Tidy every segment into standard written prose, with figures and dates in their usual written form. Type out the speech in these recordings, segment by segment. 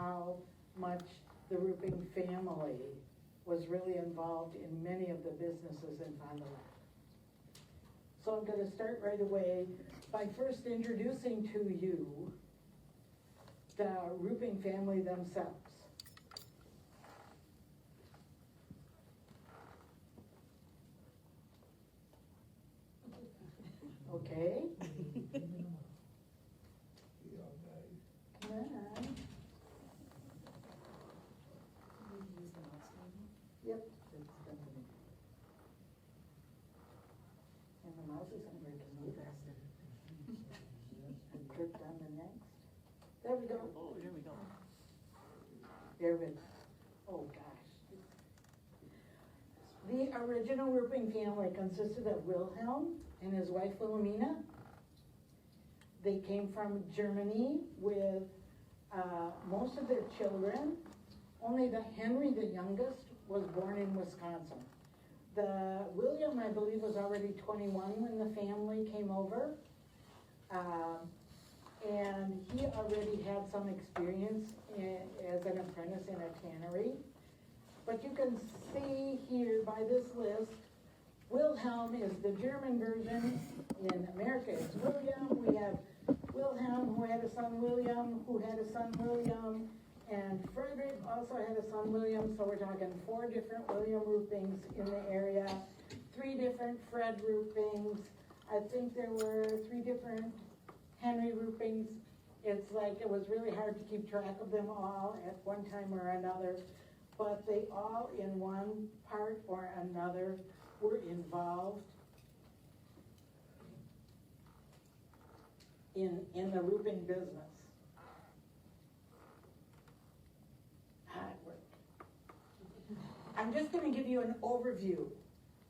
how much the Rueping family was really involved in many of the businesses in Fond du Lac. So I'm going to start right away by first introducing to you the Rueping family themselves. Okay. Come on. Yep. And the mouse is under the move. And click on the next. There we go. Oh, here we go. There we go. Oh gosh. The original Rueping family consisted of Wilhelm and his wife Wilhelmina. They came from Germany with most of their children. Only Henry, the youngest, was born in Wisconsin. William, I believe, was already 21 when the family came over. And he already had some experience as an apprentice in a tannery. But you can see here by this list, Wilhelm is the German version. In America, it's William. We have Wilhelm, who had a son William, who had a son William, and Frederick also had a son William. So we're talking 4 different William Ruepings in the area, 3 different Fred Ruepings. I think there were 3 different Henry Ruepings. It's like it was really hard to keep track of them all at one time or another, but they all in one part or another were involved in the Rueping business. How it worked. I'm just going to give you an overview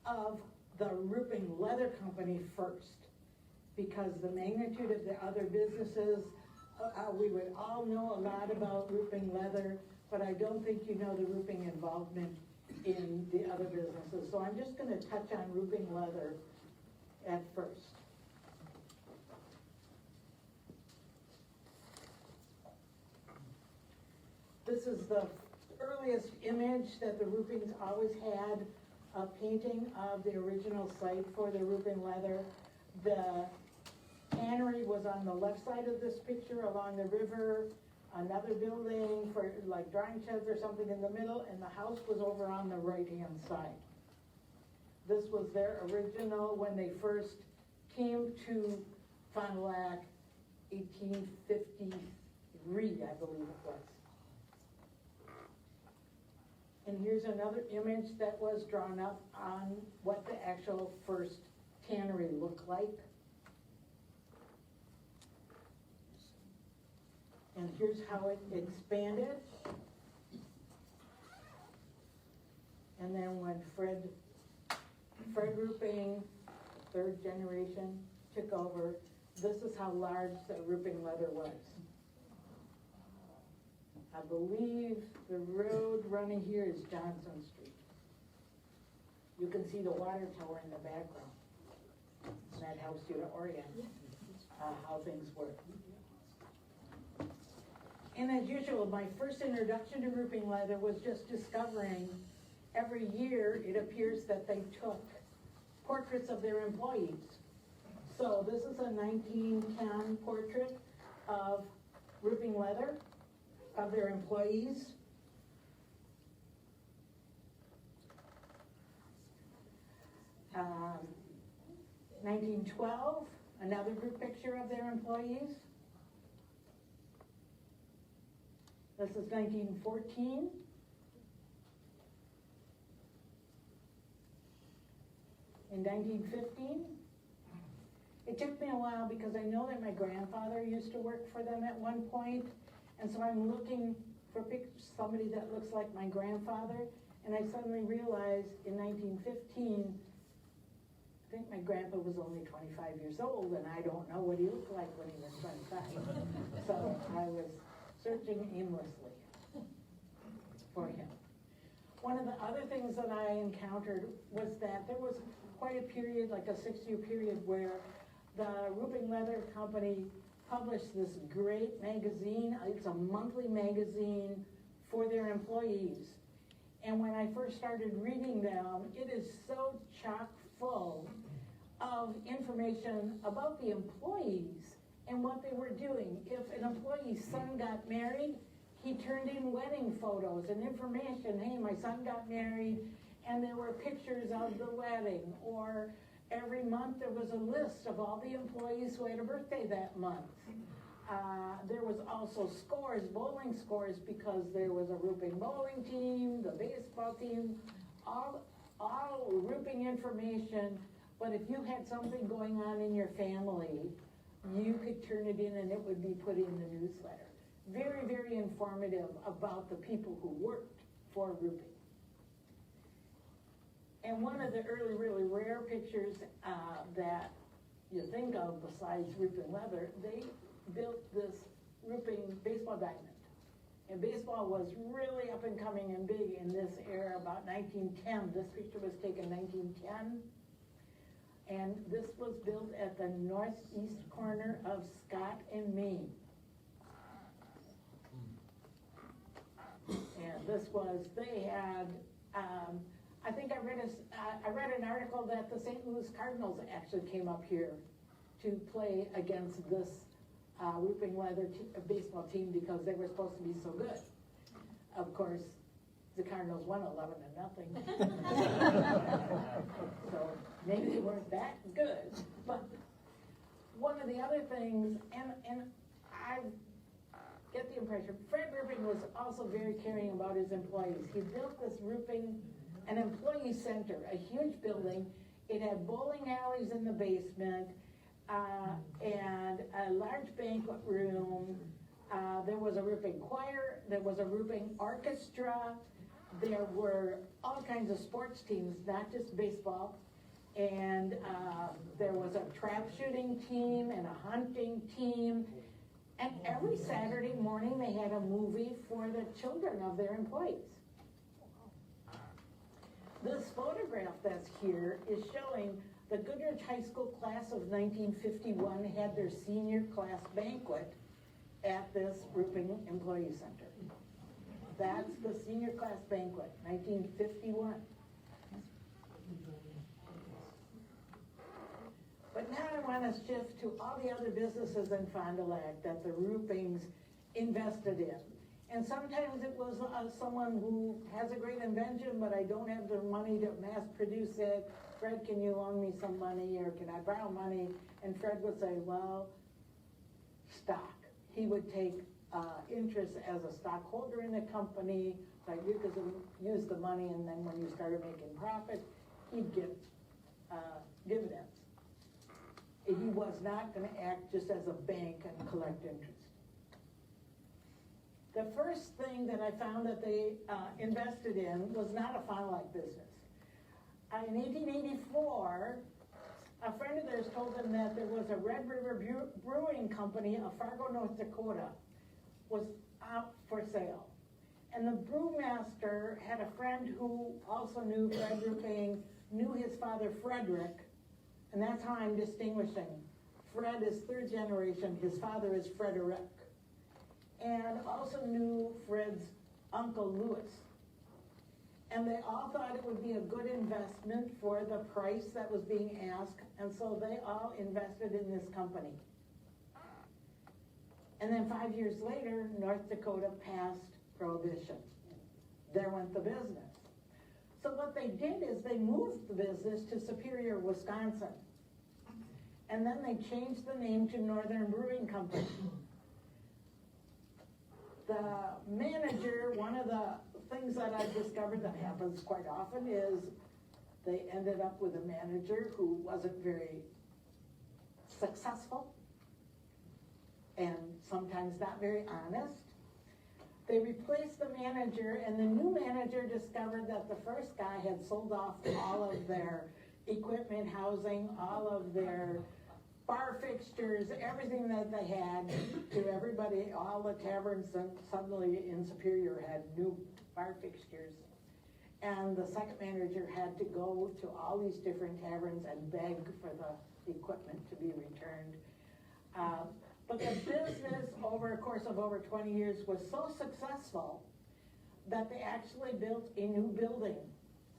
of the Rueping Leather Company first, because the magnitude of the other businesses, we would all know a lot about Rueping Leather, but I don't think you know the Rueping involvement in the other businesses. So I'm just going to touch on Rueping Leather at first. This is the earliest image that the Ruepings always had, a painting of the original site for the Rueping Leather. The tannery was on the left side of this picture along the river, another building for like drying sheds or something in the middle, and the house was over on the right-hand side. This was their original when they first came to Fond du Lac, 1853, I believe it was. And here's another image that was drawn up on what the actual first tannery looked like. And here's how it expanded. And then when Fred Rueping, 3rd generation, took over, this is how large the Rueping Leather was. I believe the road running here is Johnson Street. You can see the water tower in the background. And that helps you to orient how things work. And as usual, my first introduction to Rueping Leather was just discovering every year it appears that they took portraits of their employees. So this is a 1910 portrait of Rueping Leather, of their employees. Um, 1912, another group picture of their employees. This is 1914. In 1915. It took me a while because I know that my grandfather used to work for them at one point, and so I'm looking for somebody that looks like my grandfather, and I suddenly realized in 1915, I think my grandpa was only 25 years old, and I don't know what he looked like when he was 25. So I was searching aimlessly for him. One of the other things that I encountered was that there was quite a period, like a 6-year period, where the Rueping Leather Company published this great magazine. It's a monthly magazine for their employees. And when I first started reading them, it is so chock full of information about the employees and what they were doing. If an employee's son got married, he turned in wedding photos and information. Hey, my son got married, and there were pictures of the wedding. Or every month there was a list of all the employees who had a birthday that month. There was also scores, bowling scores, because there was a Rueping bowling team, the baseball team, all Rueping information. But if you had something going on in your family, you could turn it in and it would be put in the newsletter. Very, very informative about the people who worked for Rueping. And one of the early, really rare pictures that you think of besides Rueping Leather, they built this Rueping baseball diamond. And baseball was really up and coming and big in this era, about 1910. This picture was taken 1910. And this was built at the northeast corner of Scott and Maine. And this was, they had, I think I read an article that the St. Louis Cardinals actually came up here to play against this Rueping Leather baseball team because they were supposed to be so good. Of course, the Cardinals won 11-0. So maybe they weren't that good. But one of the other things, and I get the impression, Fred Rueping was also very caring about his employees. He built this Rueping, an employee center, a huge building. It had bowling alleys in the basement, and a large banquet room. There was a Rueping choir, there was a Rueping orchestra, there were all kinds of sports teams, not just baseball, and there was a trap shooting team and a hunting team, and every Saturday morning they had a movie for the children of their employees. This photograph that's here is showing the Goodrich High School class of 1951 had their senior class banquet at this Rueping Employee Center. That's the senior class banquet, 1951. But now I want to shift to all the other businesses in Fond du Lac that the Ruepings invested in. And sometimes it was someone who has a great invention, but I don't have the money to mass produce it. Fred, can you loan me some money, or can I borrow money? And Fred would say, well, stock. He would take interest as a stockholder in the company, like you could use the money, and then when you started making profit, he'd get dividends. He was not going to act just as a bank and collect interest. The first thing that I found that they invested in was not a Fond du Lac business. In 1884, a friend of theirs told them that there was a Red River Brewing Company of Fargo, North Dakota, was out for sale. And the brewmaster had a friend who also knew Fred Rueping, knew his father Frederick, and that's how I'm distinguishing. Fred is third generation, his father is Frederick. And also knew Fred's uncle Louis. And they all thought it would be a good investment for the price that was being asked, and so they all invested in this company. And then 5 years later, North Dakota passed prohibition. There went the business. So what they did is they moved the business to Superior, Wisconsin. And then they changed the name to Northern Brewing Company. The manager, one of the things that I've discovered that happens quite often is they ended up with a manager who wasn't very successful and sometimes not very honest. They replaced the manager, and the new manager discovered that the first guy had sold off all of their equipment, housing, all of their bar fixtures, everything that they had to everybody. All the taverns suddenly in Superior had new bar fixtures. And the second manager had to go to all these different taverns and beg for the equipment to be returned. But the business, over a course of over 20 years, was so successful that they actually built a new building,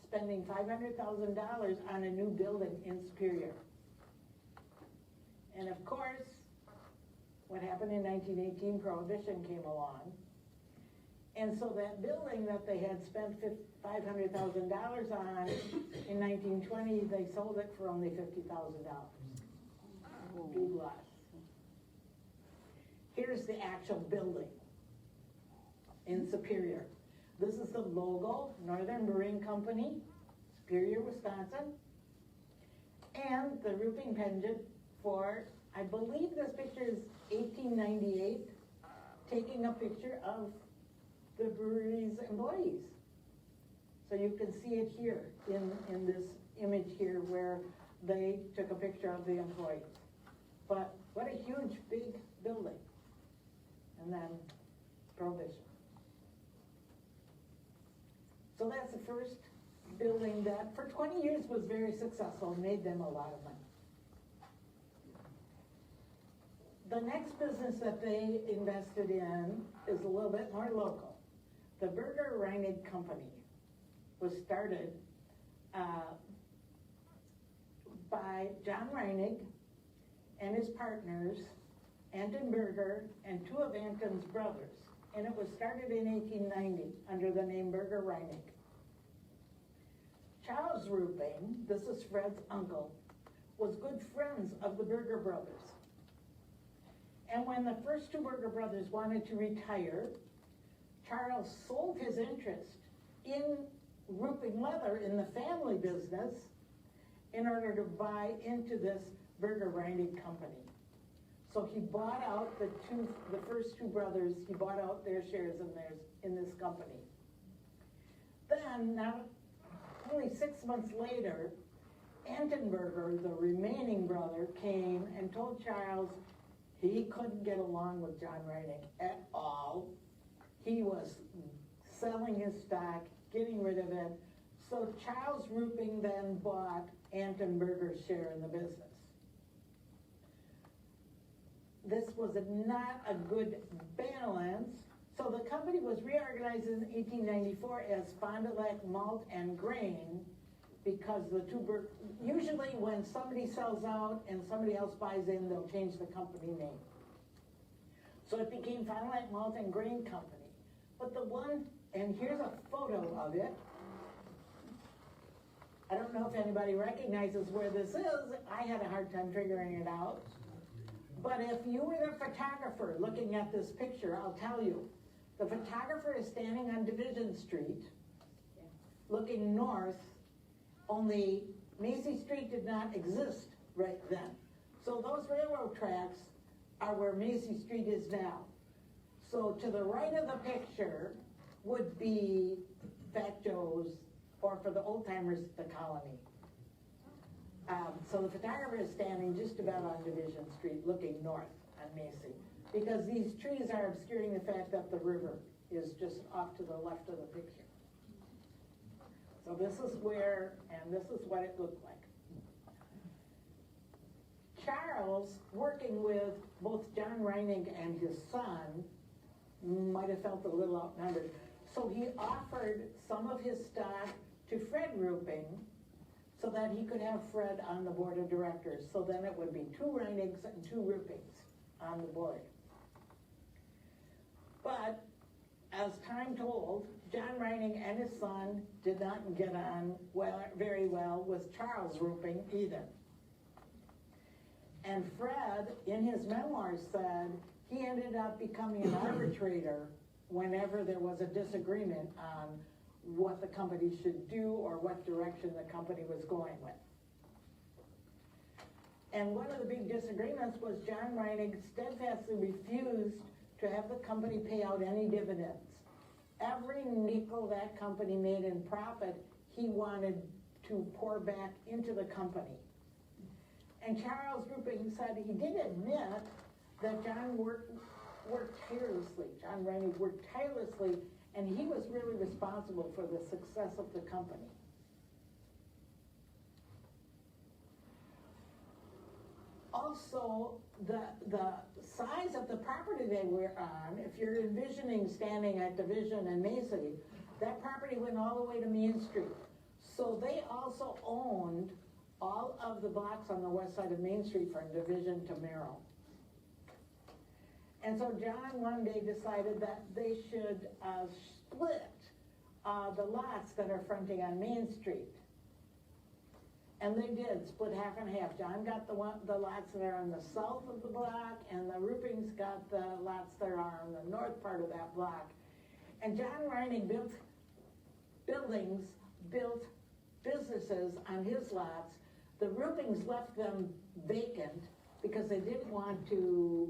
spending $500,000 on a new building in Superior. And of course, what happened in 1918, Prohibition came along. And so that building that they had spent $500,000 on in 1920, they sold it for only $50,000. Big loss. Here's the actual building in Superior. This is the logo, Northern Brewing Company, Superior, Wisconsin. And the Rueping pendant for, I believe this picture is 1898, taking a picture of the brewery's employees. So you can see it here in this image here where they took a picture of the employees. But what a huge, big building. And then Prohibition. So that's the first building that for 20 years was very successful, made them a lot of money. The next business that they invested in is a little bit more local. The Burger Reinig Company was started by John Reinig and his partners, Anton Burger and two of Anton's brothers. And it was started in 1890 under the name Burger Reinig. Charles Rueping, this is Fred's uncle, was good friends of the Burger brothers. And when the first two Burger brothers wanted to retire, Charles sold his interest in Rueping Leather, in the family business, in order to buy into this Burger Reinig Company. So he bought out the first two brothers, he bought out their shares in this company. Then, not only 6 months later, Anton Burger, the remaining brother, came and told Charles he couldn't get along with John Reinig at all. He was selling his stock, getting rid of it. So Charles Rueping then bought Anton Burger's share in the business. This was not a good balance. So the company was reorganized in 1894 as Fond du Lac Malt and Grain, because the two, usually when somebody sells out and somebody else buys in, they'll change the company name. So it became Fond du Lac Malt and Grain Company. But the one, and here's a photo of it. I don't know if anybody recognizes where this is. I had a hard time figuring it out. But if you were the photographer looking at this picture, I'll tell you, the photographer is standing on Division Street, looking north, only Macy Street did not exist right then. So those railroad tracks are where Macy Street is now. So to the right of the picture would be Fat Joe's, or for the old timers, the Colony. So the photographer is standing just about on Division Street looking north on Macy, because these trees are obscuring the fact that the river is just off to the left of the picture. So this is where, and this is what it looked like. Charles, working with both John Reinig and his son, might have felt a little outnumbered. So he offered some of his stock to Fred Rueping so that he could have Fred on the board of directors. So then it would be two Reinigs and two Ruepings on the board. But as time told, John Reinig and his son did not get on very well with Charles Rueping either. And Fred, in his memoirs, said he ended up becoming an arbitrator whenever there was a disagreement on what the company should do or what direction the company was going with. And one of the big disagreements was John Reinig steadfastly refused to have the company pay out any dividends. Every nickel that company made in profit, he wanted to pour back into the company. And Charles Rueping said he did admit that John worked tirelessly. John Reinig worked tirelessly, and he was really responsible for the success of the company. Also, the size of the property they were on, if you're envisioning standing at Division and Macy, that property went all the way to Main Street. So they also owned all of the blocks on the west side of Main Street from Division to Merrill. And so John one day decided that they should split the lots that are fronting on Main Street. And they did, split half and half. John got the lots that are on the south of the block, and the Ruepings got the lots that are on the north part of that block. And John Reinhardt built buildings, built businesses on his lots. The Ruepings left them vacant because they didn't want the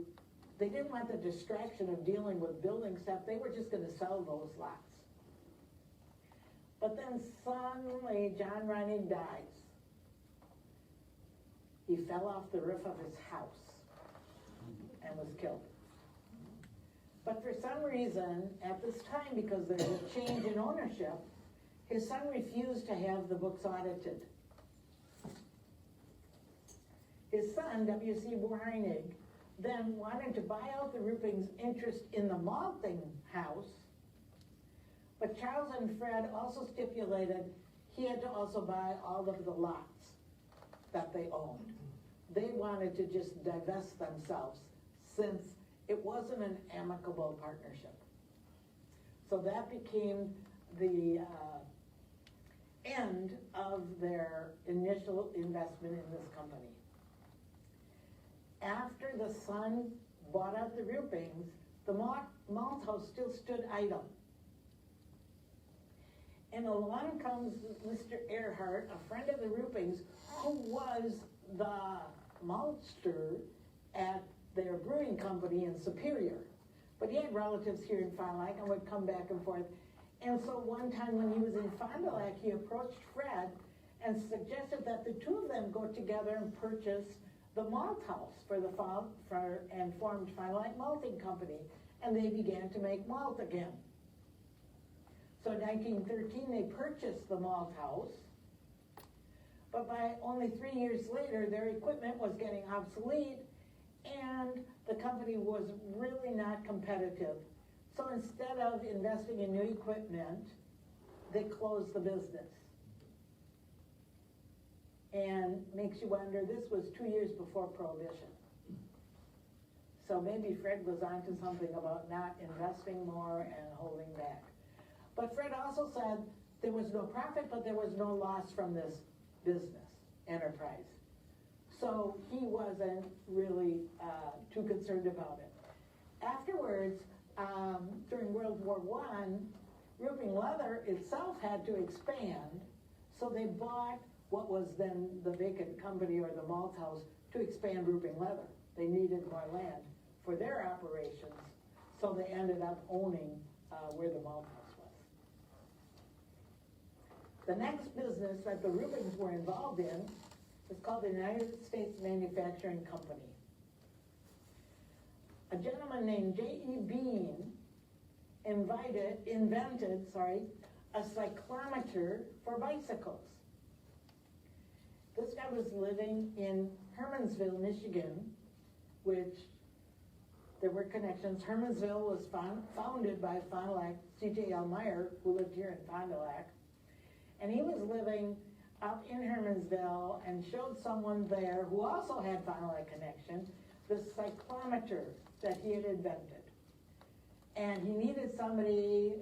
distraction of dealing with building stuff. They were just gonna sell those lots. But then suddenly John Reinhardt dies. He fell off the roof of his house and was killed. But for some reason, at this time, because there's a change in ownership, his son refused to have the books audited. His son, W.C. Reinig, then wanted to buy out the Rueping's interest in the malting house, but Charles and Fred also stipulated he had to also buy all of the lots that they owned. They wanted to just divest themselves since it wasn't an amicable partnership. So that became the end of their initial investment in this company. After the son bought out the Ruepings, the malt house still stood idle. And along comes Mr. Earhart, a friend of the Ruepings, who was the maltster at their brewing company in Superior. But he had relatives here in Fond du Lac and would come back and forth. And so one time when he was in Fond du Lac, he approached Fred and suggested that the two of them go together and purchase the malt house and formed Fond du Lac Malting Company. And they began to make malt again. So in 1913, they purchased the malt house, but by only 3 years later, their equipment was getting obsolete, and the company was really not competitive. So instead of investing in new equipment, they closed the business. And makes you wonder, this was 2 years before Prohibition. So maybe Fred was onto something about not investing more and holding back. But Fred also said there was no profit, but there was no loss from this business enterprise. So he wasn't really too concerned about it. Afterwards, during World War I, Rueping Leather itself had to expand, so they bought what was then the vacant company or the malt house to expand Rueping Leather. They needed more land for their operations, so they ended up owning where the malt house was. The next business that the Ruepings were involved in is called the United States Manufacturing Company. A gentleman named J.E. Bean invented a cyclometer for bicycles. This guy was living in Hermansville, Michigan, which there were connections. Hermansville was founded by Fond du Lac, C.J.L. Meyer, who lived here in Fond du Lac. And he was living up in Hermansville and showed someone there who also had Fond du Lac connection, the cyclometer that he had invented. And he needed somebody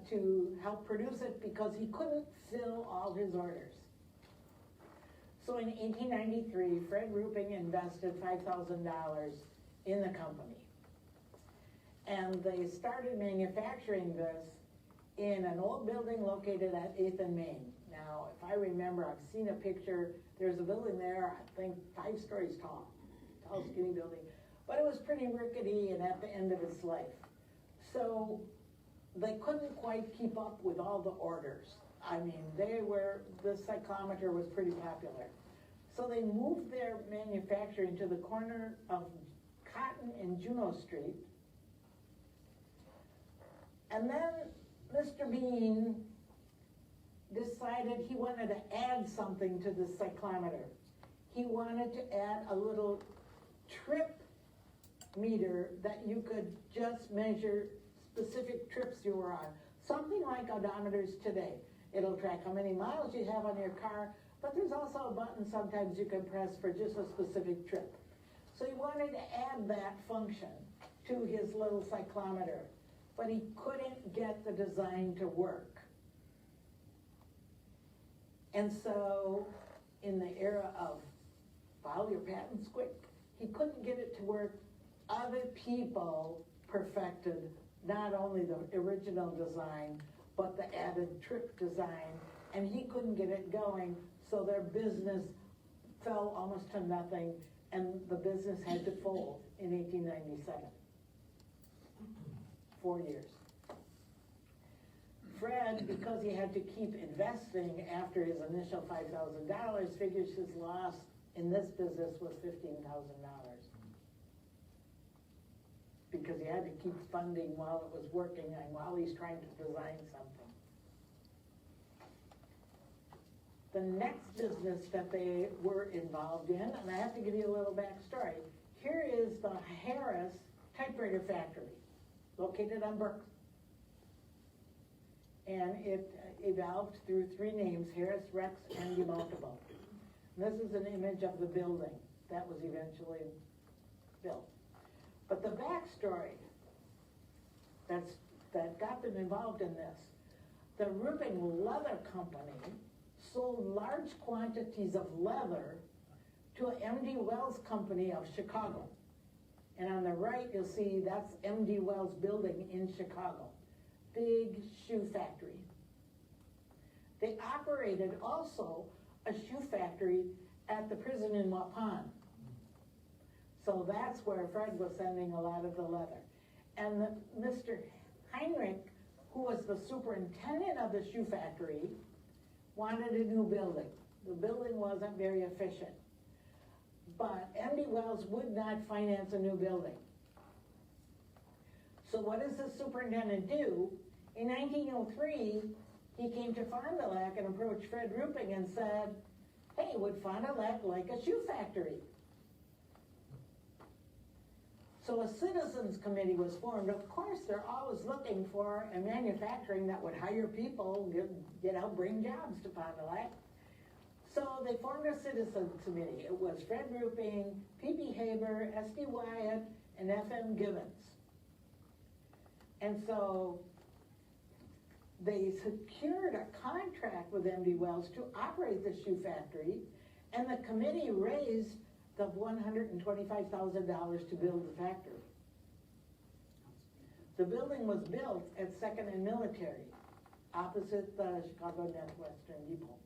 to help produce it because he couldn't fill all his orders. So in 1893, Fred Rueping invested $5,000 in the company. And they started manufacturing this in an old building located at 8th and Main. Now, if I remember, I've seen a picture, there's a building there, I think 5 stories tall, skinny building, but it was pretty rickety and at the end of its life. So they couldn't quite keep up with all the orders. I mean, the cyclometer was pretty popular. So they moved their manufacturing to the corner of Cotton and Juneau Street. And then Mr. Bean decided he wanted to add something to the cyclometer. He wanted to add a little trip meter that you could just measure specific trips you were on. Something like odometers today. It'll track how many miles you have on your car, but there's also a button sometimes you can press for just a specific trip. So he wanted to add that function to his little cyclometer, but he couldn't get the design to work. And so, in the era of file your patents quick, he couldn't get it to work. Other people perfected not only the original design, but the added trip design, and he couldn't get it going, so their business fell almost to nothing, and the business had to fold in 1897. 4 years. Fred, because he had to keep investing after his initial $5,000, figures his loss in this business was $15,000. Because he had to keep funding while it was working and while he's trying to design something. The next business that they were involved in, and I have to give you a little backstory. Here is the Harris typewriter factory, located on Burke. And it evolved through 3 names, Harris, Rex, and Demultiple. This is an image of the building that was eventually built. But the backstory that got them involved in this, the Rueping Leather Company sold large quantities of leather to M.D. Wells Company of Chicago. And on the right, you'll see that's M.D. Wells building in Chicago. Big shoe factory. They operated also a shoe factory at the prison in Waupun. So that's where Fred was sending a lot of the leather. And Mr. Heinrich, who was the superintendent of the shoe factory, wanted a new building. The building wasn't very efficient. But M.D. Wells would not finance a new building. So what does the superintendent do? In 1903, he came to Fond du Lac and approached Fred Rueping and said, hey, would Fond du Lac like a shoe factory? So a citizens committee was formed. Of course, they're always looking for a manufacturing that would hire people, bring jobs to Fond du Lac. So they formed a citizens committee. It was Fred Rueping, P.P. Haber, S.D. Wyatt, and F.M. Gibbons. And so they secured a contract with M.D. Wells to operate the shoe factory, and the committee raised the $125,000 to build the factory. The building was built at 2nd and Military, opposite the Chicago Northwestern Depot.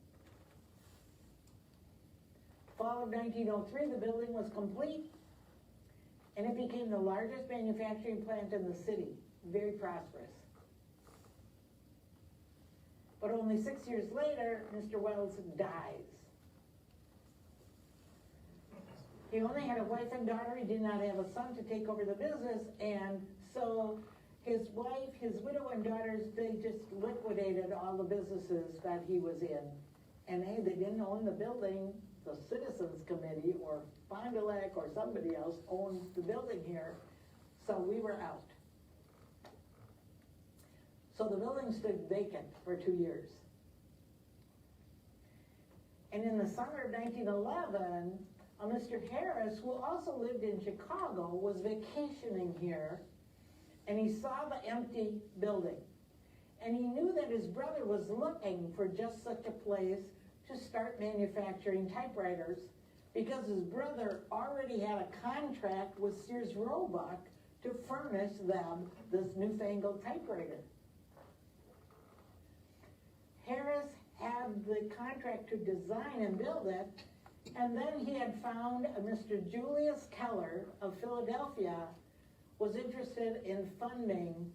Fall of 1903, the building was complete, and it became the largest manufacturing plant in the city, very prosperous. But only 6 years later, Mr. Wells dies. He only had a wife and daughter. He did not have a son to take over the business, and so his wife, his widow and daughters, they just liquidated all the businesses that he was in. And hey, they didn't own the building. The Citizens Committee or Fond du Lac or somebody else owned the building here, so we were out. So the building stood vacant for 2 years. And in the summer of 1911, Mr. Harris, who also lived in Chicago, was vacationing here, and he saw the empty building. And he knew that his brother was looking for just such a place to start manufacturing typewriters, because his brother already had a contract with Sears Roebuck to furnish them this newfangled typewriter. Harris had the contract to design and build it, and then he had found a Mr. Julius Keller of Philadelphia was interested in funding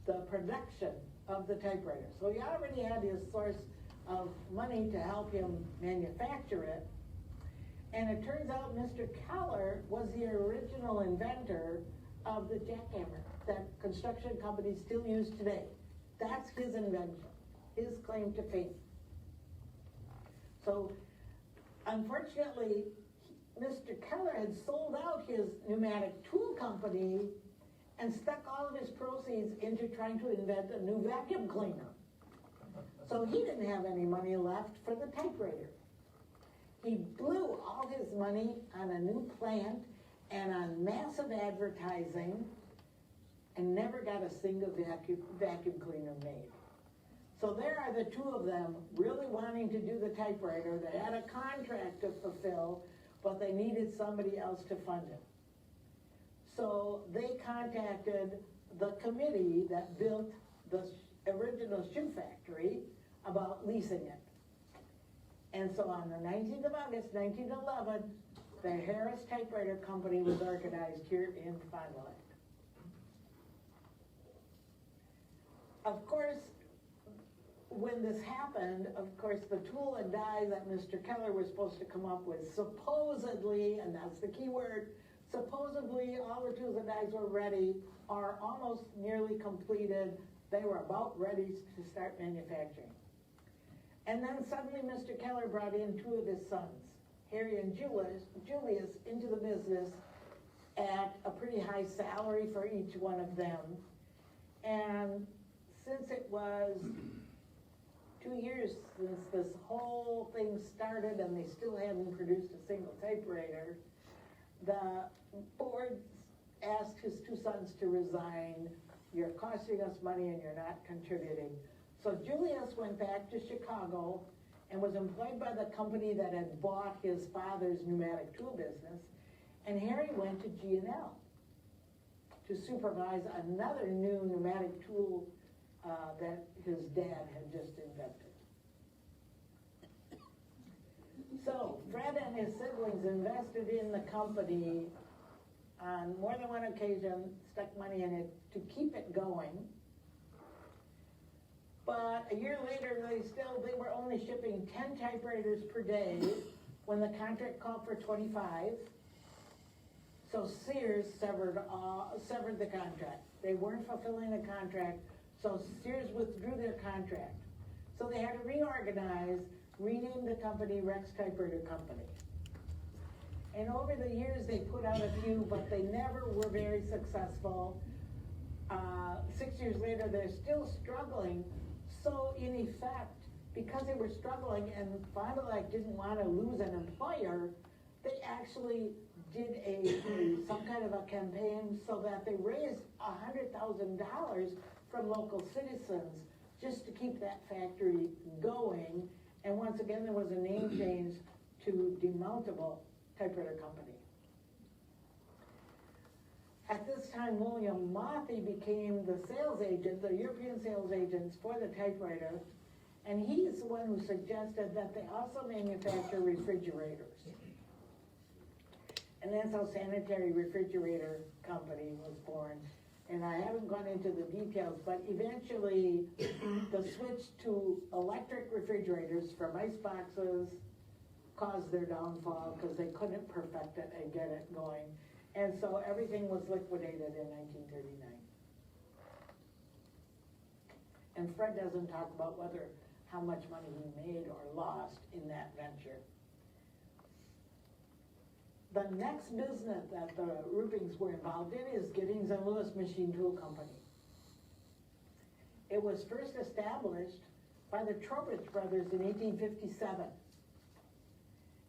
the production of the typewriter. So he already had his source of money to help him manufacture it. And it turns out Mr. Keller was the original inventor of the jackhammer that construction companies still use today. That's his invention, his claim to fame. So unfortunately, Mr. Keller had sold out his pneumatic tool company and stuck all of his proceeds into trying to invent a new vacuum cleaner. So he didn't have any money left for the typewriter. He blew all his money on a new plant and on massive advertising and never got a single vacuum cleaner made. So there are the two of them really wanting to do the typewriter. They had a contract to fulfill, but they needed somebody else to fund it. So they contacted the committee that built the original shoe factory about leasing it. And so on the 19th of August, 1911, the Harris Typewriter Company was organized here in Fond du Lac. Of course, when this happened, of course, the tool and die that Mr. Keller was supposed to come up with, supposedly, and that's the key word, supposedly all the tools and dies were ready, are almost nearly completed. They were about ready to start manufacturing. And then suddenly Mr. Keller brought in two of his sons, Harry and Julius, into the business at a pretty high salary for each one of them. And since it was 2 years since this whole thing started and they still hadn't produced a single typewriter, the board asked his two sons to resign. You're costing us money and you're not contributing. So Julius went back to Chicago and was employed by the company that had bought his father's pneumatic tool business, and Harry went to G&L to supervise another new pneumatic tool that his dad had just invented. So Fred and his siblings invested in the company on more than one occasion, stuck money in it to keep it going. But a year later, they were only shipping 10 typewriters per day when the contract called for 25. So Sears severed the contract. They weren't fulfilling the contract, so Sears withdrew their contract. So they had to reorganize, rename the company Rex Typewriter Company. And over the years, they put out a few, but they never were very successful. 6 years later, they're still struggling. So in effect, because they were struggling and Fond du Lac didn't want to lose an employer, they actually did some kind of a campaign so that they raised $100,000 from local citizens just to keep that factory going. And once again, there was a name change to Demountable Typewriter Company. At this time, William Mothy became the sales agent, the European sales agents for the typewriter, and he is the one who suggested that they also manufacture refrigerators. And that's how Sanitary Refrigerator Company was born. And I haven't gone into the details, but eventually the switch to electric refrigerators from ice boxes caused their downfall because they couldn't perfect it and get it going. And so everything was liquidated in 1939. And Fred doesn't talk about how much money he made or lost in that venture. The next business that the Ruepings were involved in is Giddings Lewis Machine Tool Company. It was first established by the Trowbridge brothers in 1857.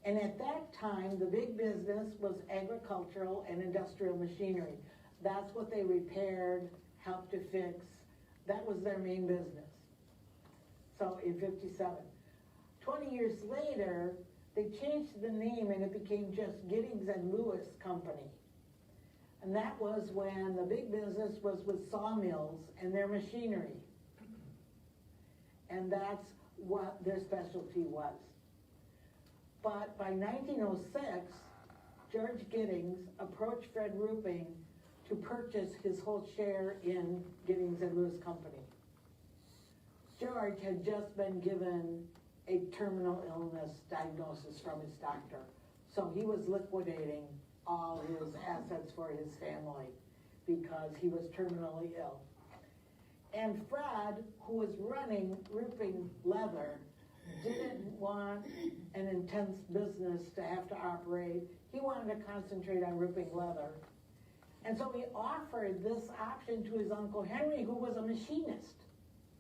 And at that time, the big business was agricultural and industrial machinery. That's what they repaired, helped to fix. That was their main business. So in 57. 20 years later, they changed the name and it became just Giddings Lewis Company. And that was when the big business was with sawmills and their machinery. And that's what their specialty was. But by 1906, George Giddings approached Fred Rueping to purchase his whole share in Giddings Lewis Company. George had just been given a terminal illness diagnosis from his doctor, so he was liquidating all his assets for his family because he was terminally ill. And Fred, who was running Rueping Leather, didn't want an intense business to have to operate. He wanted to concentrate on Rueping Leather. And so he offered this option to his Uncle Henry, who was a machinist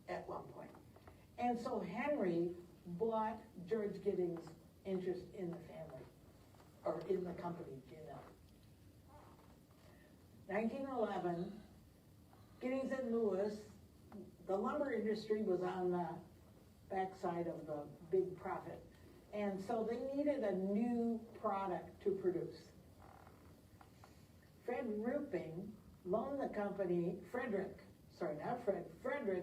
at one point. And so Henry bought George Giddings' interest in the family, or in the company, you know. 1911, Giddings and Lewis, the lumber industry was on the backside of the big profit. And so they needed a new product to produce. Rueping loaned the company, Frederick,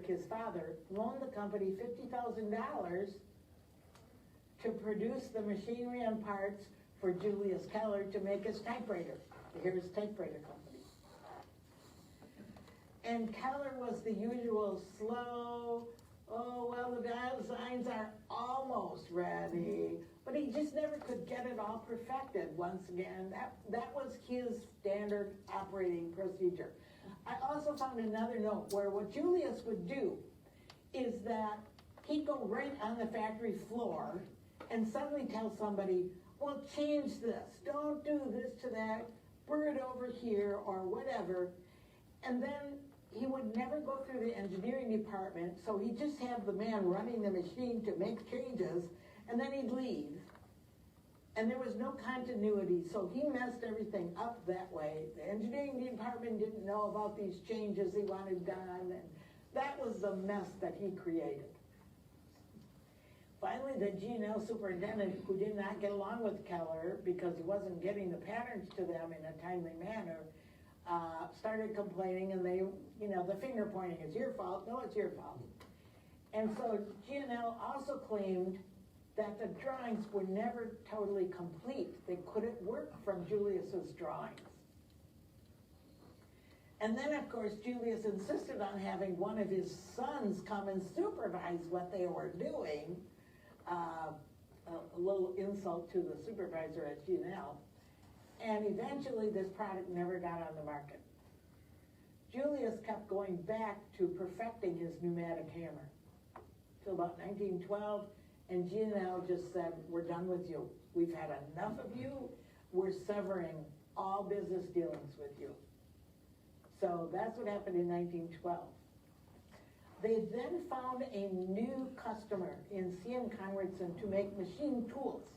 his father, loaned the company $50,000 to produce the machinery and parts for Julius Keller to make his typewriter, his typewriter company. And Keller was the usual slow, oh, well, the designs are almost ready, but he just never could get it all perfected once again. That was his standard operating procedure. I also found another note where what Julius would do is that he'd go right on the factory floor and suddenly tell somebody, well, change this, don't do this to that, bring it over here, or whatever. And then he would never go through the engineering department, so he'd just have the man running the machine to make changes, and then he'd leave. And there was no continuity, so he messed everything up that way. The engineering department didn't know about these changes he wanted done, and that was the mess that he created. Finally, the G&L superintendent, who did not get along with Keller because he wasn't getting the patterns to them in a timely manner, started complaining, and they, the finger pointing, it's your fault, no, it's your fault. And so G&L also claimed that the drawings were never totally complete. They couldn't work from Julius's drawings. And then, of course, Julius insisted on having one of his sons come and supervise what they were doing. A little insult to the supervisor at G&L. And eventually this product never got on the market. Julius kept going back to perfecting his pneumatic hammer till about 1912, and G&L just said, we're done with you. We've had enough of you. We're severing all business dealings with you. So that's what happened in 1912. They then found a new customer in C.M. Conradson to make machine tools,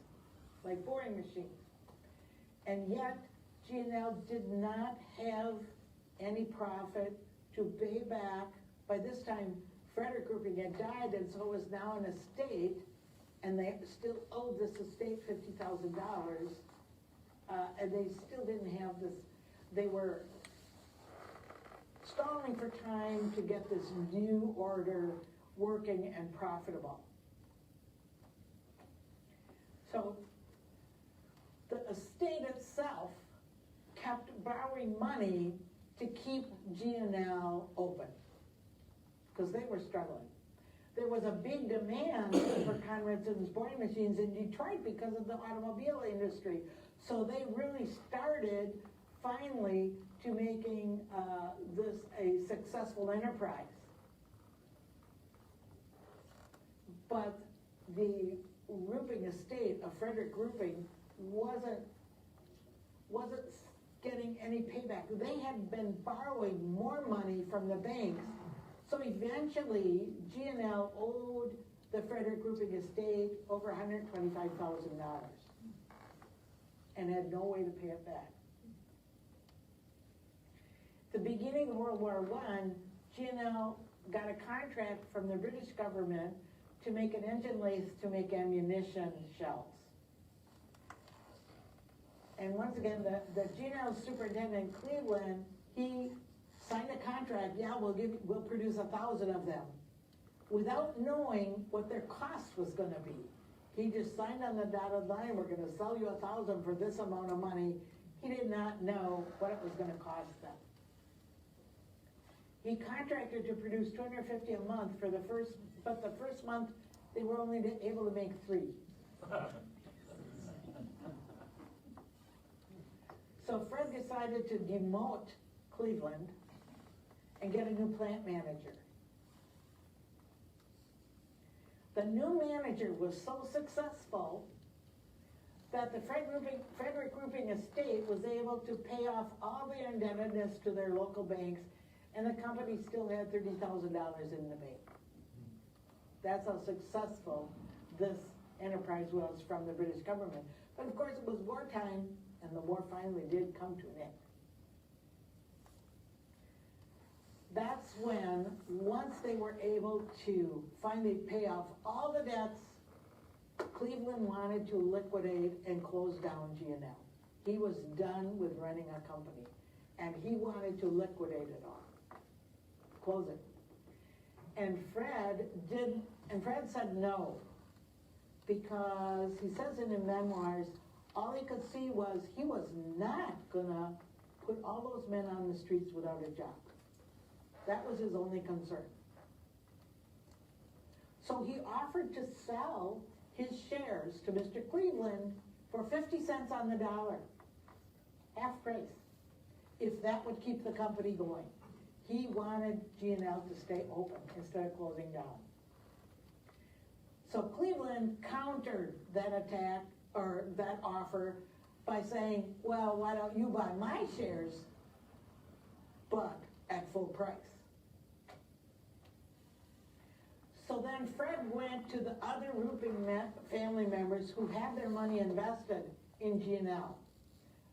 like boring machines. And yet, G&L did not have any profit to pay back. By this time, Frederick Rueping had died, and so it was now an estate, and they still owed this estate $50,000, and they still didn't have this. They were stalling for time to get this new order working and profitable. So the estate itself kept borrowing money to keep G&L open because they were struggling. There was a big demand for Conradson's boring machines in Detroit because of the automobile industry. So they really started finally to making this a successful enterprise. But the Rueping estate of Frederick Rueping wasn't getting any payback. They had been borrowing more money from the banks. So eventually, G&L owed the Frederick Rueping estate over $125,000 and had no way to pay it back. At the beginning of World War I, G&L got a contract from the British government to make an engine lathe to make ammunition shells. And once again, the G&L superintendent in Cleveland, he signed a contract, yeah, we'll produce 1,000 of them, without knowing what their cost was gonna be. He just signed on the dotted line, we're gonna sell you 1,000 for this amount of money. He did not know what it was gonna cost them. He contracted to produce 250 a month for the first month, they were only able to make 3. So Fred decided to demote Cleveland and get a new plant manager. The new manager was so successful that the Frederick Rueping estate was able to pay off all their indebtedness to their local banks, and the company still had $30,000 in the bank. That's how successful this enterprise was from the British government. But of course it was wartime, and the war finally did come to an end. That's when, once they were able to finally pay off all the debts, Cleveland wanted to liquidate and close down G&L. He was done with running a company, and he wanted to liquidate it all, close it. And Fred said no, because he says in his memoirs, all he could see was he was not gonna put all those men on the streets without a job. That was his only concern. So he offered to sell his shares to Mr. Cleveland for 50 cents on the dollar, half price, if that would keep the company going. He wanted G&L to stay open instead of closing down. So Cleveland countered that attack, or that offer, by saying, well, why don't you buy my shares, but at full price? So then Fred went to the other Rueping family members who had their money invested in G&L,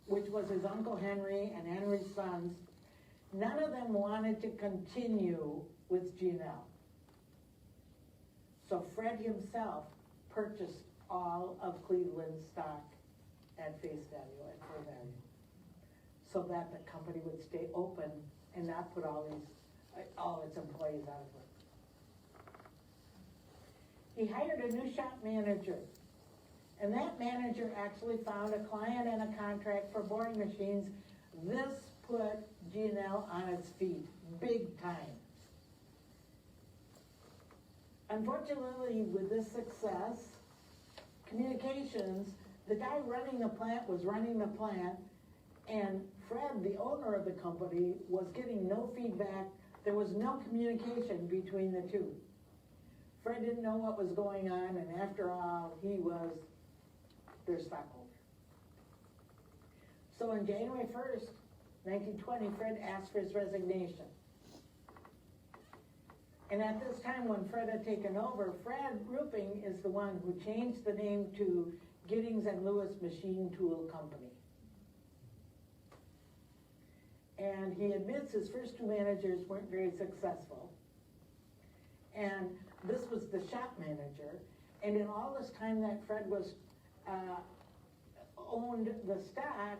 which was his Uncle Henry and Henry's sons. None of them wanted to continue with G&L. So Fred himself purchased all of Cleveland's stock at face value, at full value, so that the company would stay open and not put all its employees out of work. He hired a new shop manager, and that manager actually found a client and a contract for boring machines. This put G&L on its feet, big time. Unfortunately, with this success, communications, the guy running the plant was running the plant, and Fred, the owner of the company, was getting no feedback. There was no communication between the two. Fred didn't know what was going on, and after all, he was their stockholder. So on January 1st, 1920, Fred asked for his resignation. And at this time, when Fred had taken over, Fred Rueping is the one who changed the name to Giddings Lewis Machine Tool Company. And he admits his first two managers weren't very successful. And this was the shop manager. And in all this time that Fred was owned the stock,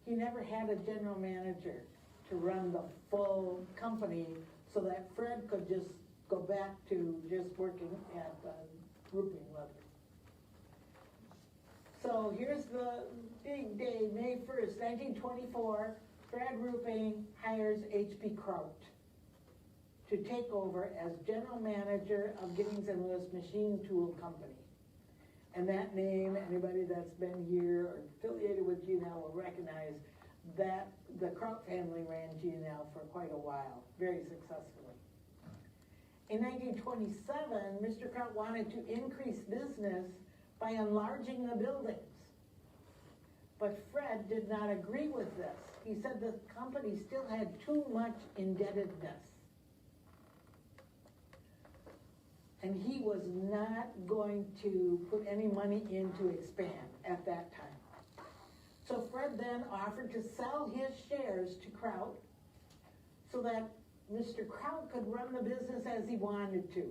he never had a general manager to run the full company, so that Fred could just go back to just working at Rueping Leather. So here's the big day, May 1st, 1924, Fred Rueping hires H.P. Kraut to take over as general manager of Giddings Lewis Machine Tool Company. And that name, anybody that's been here or affiliated with G&L will recognize that the Kraut family ran G&L for quite a while, very successfully. In 1927, Mr. Kraut wanted to increase business by enlarging the buildings. But Fred did not agree with this. He said the company still had too much indebtedness. And he was not going to put any money in to expand at that time. So Fred then offered to sell his shares to Kraut so that Mr. Kraut could run the business as he wanted to.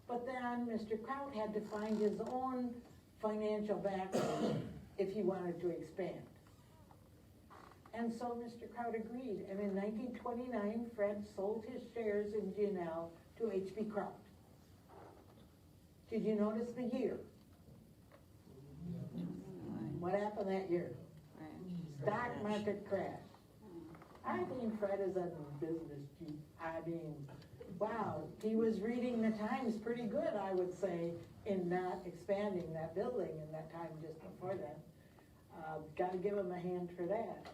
But then Mr. Kraut had to find his own financial background if he wanted to expand. And so Mr. Kraut agreed. And in 1929, Fred sold his shares in G&L to H.P. Kraut. Did you notice the year? What happened that year? Stock market crash. I think Fred is a business chief. I mean, wow, he was reading the Times pretty good, I would say, in not expanding that building in that time just before that. Got to give him a hand for that.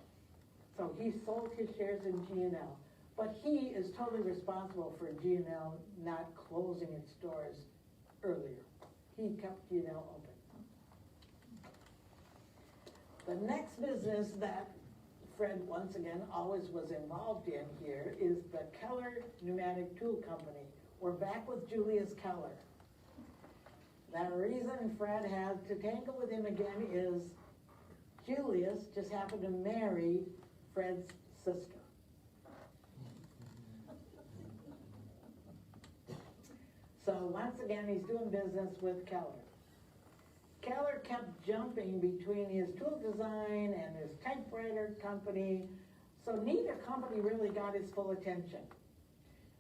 So he sold his shares in G&L, but he is totally responsible for G&L not closing its doors earlier. he kept, open. The next business that Fred, once again, always was involved in here is the Keller Pneumatic Tool Company. We're back with Julius Keller. The reason Fred had to tangle with him again is Julius just happened to marry Fred's sister. So once again, he's doing business with Keller. Keller kept jumping between his tool design and his typewriter company, so neither company really got his full attention.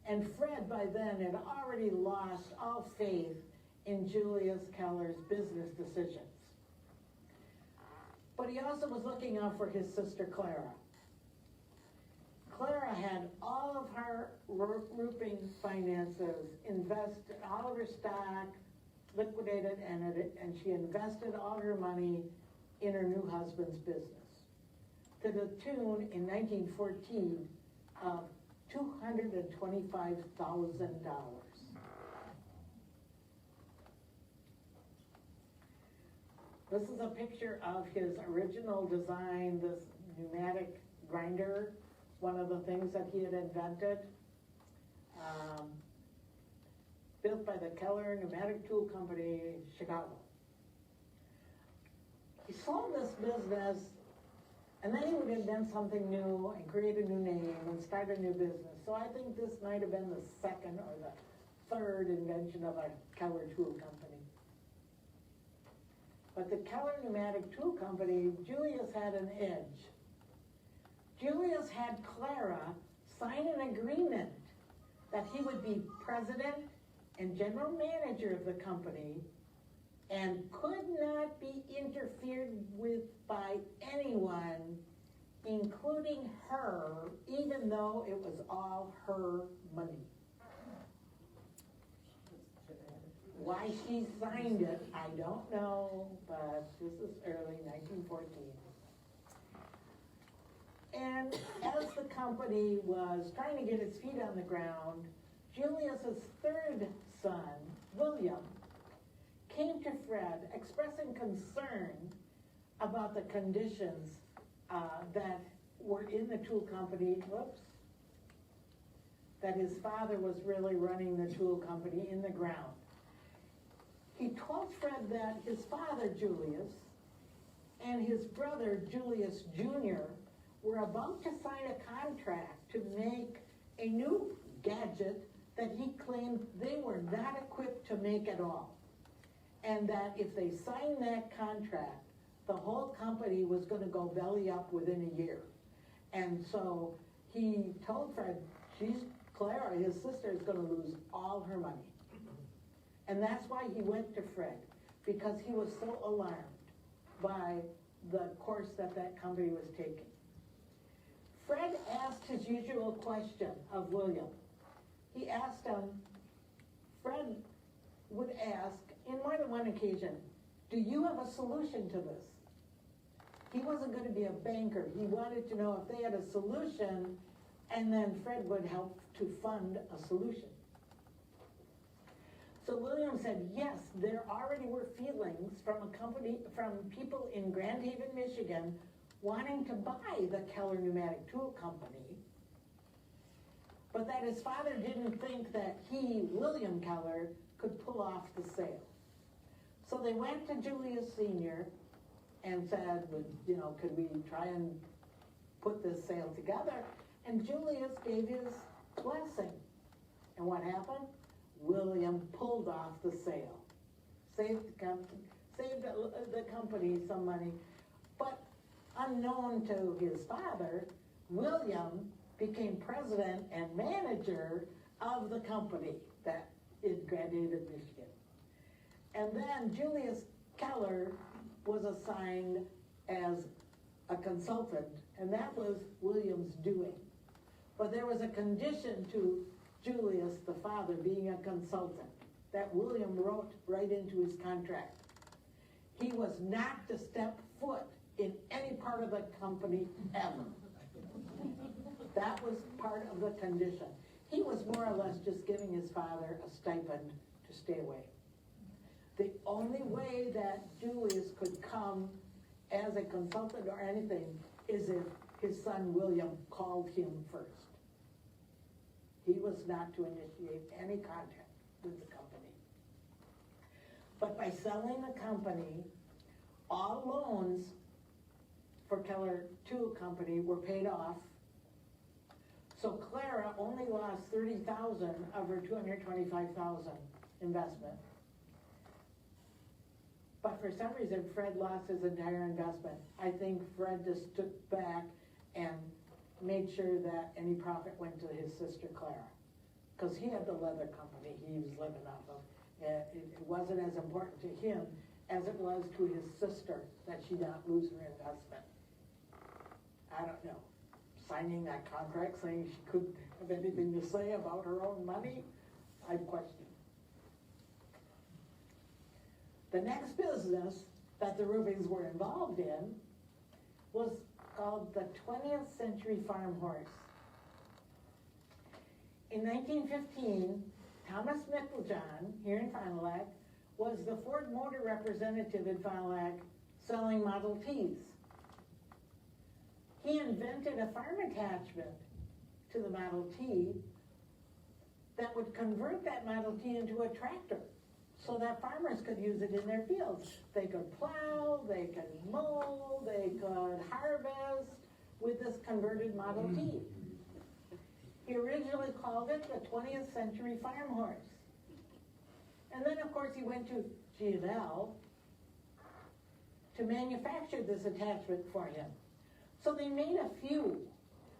And Fred, by then, had already lost all faith in Julius Keller's business decisions. But he also was looking out for his sister Clara. Clara had all of her roofing finances invested, all of her stock liquidated, and she invested all her money in her new husband's business to the tune in 1914 of $225,000. This is a picture of his original design, this pneumatic grinder, one of the things that he had invented, built by the Keller Pneumatic Tool Company, Chicago. He sold this business, and then he would invent something new and create a new name and start a new business. So I think this might have been the second or the third invention of a Keller Tool Company. But the Keller Pneumatic Tool Company, Julius had an edge. Julius had Clara sign an agreement that he would be president and general manager of the company and could not be interfered with by anyone, including her, even though it was all her money. Why she signed it, I don't know, but this is early 1914. And as the company was trying to get its feet on the ground, Julius's third son, William, came to Fred expressing concern about the conditions that were in the tool company, that his father was really running the tool company in the ground. He told Fred that his father, Julius, and his brother, Julius Jr., were about to sign a contract to make a new gadget that he claimed they were not equipped to make at all. And that if they signed that contract, the whole company was going to go belly up within a year. And so he told Fred, Clara, his sister, is going to lose all her money. And that's why he went to Fred, because he was so alarmed by the course that that company was taking. Fred asked his usual question of William. He asked him, Fred would ask, in more than one occasion, do you have a solution to this? He wasn't going to be a banker. He wanted to know if they had a solution, and then Fred would help to fund a solution. So William said, yes, there already were feelings from people in Grand Haven, Michigan, wanting to buy the Keller Pneumatic Tool Company, but that his father didn't think that he, William Keller, could pull off the sale. So they went to Julius Sr. and said, could we try and put this sale together? And Julius gave his blessing. And what happened? William pulled off the sale, saved the company some money, but unknown to his father, William became president and manager of the company that in Grand Haven, Michigan. And then Julius Keller was assigned as a consultant, and that was William's doing. But there was a condition to Julius, the father, being a consultant that William wrote right into his contract. He was not to step foot in any part of the company ever. That was part of the condition. He was more or less just giving his father a stipend to stay away. The only way that Julius could come as a consultant or anything is if his son William called him first. He was not to initiate any contact with the company. But by selling the company, all loans for Keller to a company were paid off. So Clara only lost $30,000 of her $225,000 investment. But for some reason, Fred lost his entire investment. I think Fred just took back and made sure that any profit went to his sister Clara. Because he had the leather company he was living off of. It wasn't as important to him as it was to his sister that she not lose her investment. I don't know. Signing that contract saying she couldn't have anything to say about her own money, I question. The next business that the Ruepings were involved in was called the 20th Century Farm Horse. In 1915, Thomas Micklejohn, here in Fond du Lac, was the Ford Motor representative in Fond du Lac selling Model Ts. He invented a farm attachment to the Model T that would convert that Model T into a tractor so that farmers could use it in their fields. They could plow, they could mow, they could harvest with this converted Model T. He originally called it the 20th Century Farm Horse. And then, of course, he went to G&L to manufacture this attachment for him. So they made a few,